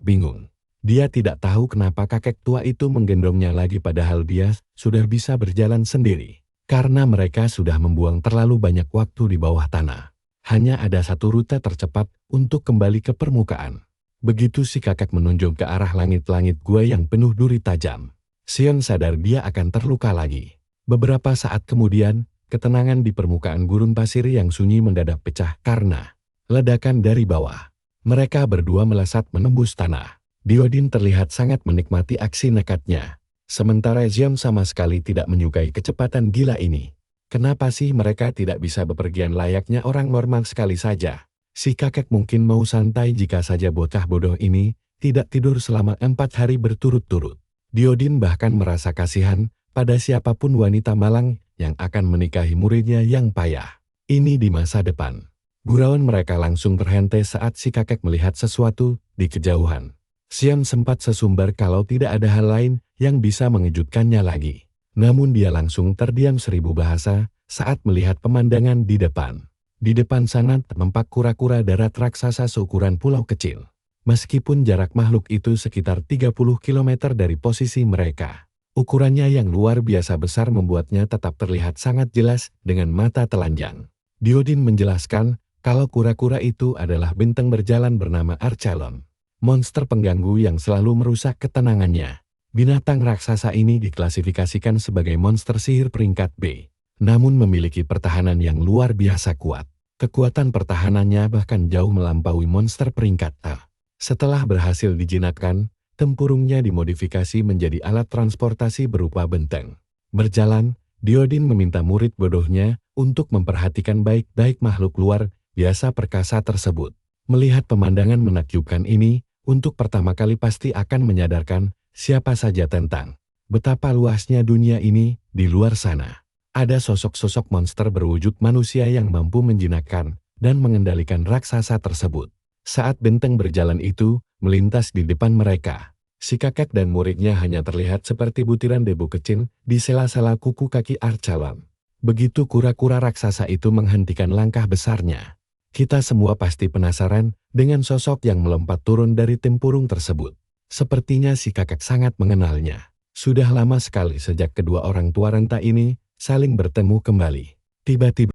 bingung. Dia tidak tahu kenapa kakek tua itu menggendongnya lagi padahal dia sudah bisa berjalan sendiri. Karena mereka sudah membuang terlalu banyak waktu di bawah tanah. Hanya ada satu rute tercepat untuk kembali ke permukaan. Begitu si kakek menunjuk ke arah langit-langit gua yang penuh duri tajam. Sion sadar dia akan terluka lagi. Beberapa saat kemudian, ketenangan di permukaan gurun pasir yang sunyi mendadak pecah karena ledakan dari bawah. Mereka berdua melesat menembus tanah. Diodin terlihat sangat menikmati aksi nekatnya. Sementara Xion sama sekali tidak menyukai kecepatan gila ini. Kenapa sih mereka tidak bisa bepergian layaknya orang normal sekali saja? Si kakek mungkin mau santai jika saja bocah bodoh ini tidak tidur selama 4 hari berturut-turut. Diodin bahkan merasa kasihan pada siapapun wanita malang yang akan menikahi muridnya yang payah. Ini di masa depan. Gurauan mereka langsung terhenti saat si kakek melihat sesuatu di kejauhan. Xion sempat sesumbar kalau tidak ada hal lain yang bisa mengejutkannya lagi. Namun dia langsung terdiam 1000 bahasa saat melihat pemandangan di depan. Di depan sana ternempak kura-kura darat raksasa seukuran pulau kecil. Meskipun jarak makhluk itu sekitar 30 km dari posisi mereka, ukurannya yang luar biasa besar membuatnya tetap terlihat sangat jelas dengan mata telanjang. Diodin menjelaskan kalau kura-kura itu adalah benteng berjalan bernama Archelon, monster pengganggu yang selalu merusak ketenangannya. Binatang raksasa ini diklasifikasikan sebagai monster sihir peringkat B, namun memiliki pertahanan yang luar biasa kuat. Kekuatan pertahanannya bahkan jauh melampaui monster peringkat A. Setelah berhasil dijinakkan, tempurungnya dimodifikasi menjadi alat transportasi berupa benteng. Berjalan, Diodin meminta murid bodohnya untuk memperhatikan baik-baik makhluk luar biasa perkasa tersebut. Melihat pemandangan menakjubkan ini, untuk pertama kali pasti akan menyadarkan siapa saja tentang betapa luasnya dunia ini di luar sana. Ada sosok-sosok monster berwujud manusia yang mampu menjinakkan dan mengendalikan raksasa tersebut. Saat benteng berjalan itu melintas di depan mereka, si kakek dan muridnya hanya terlihat seperti butiran debu kecil di sela-sela kuku kaki Archelon. Begitu kura-kura raksasa itu menghentikan langkah besarnya, kita semua pasti penasaran dengan sosok yang melompat turun dari tempurung tersebut. Sepertinya si kakek sangat mengenalnya. Sudah lama sekali sejak kedua orang tua renta ini saling bertemu kembali. Tiba-tiba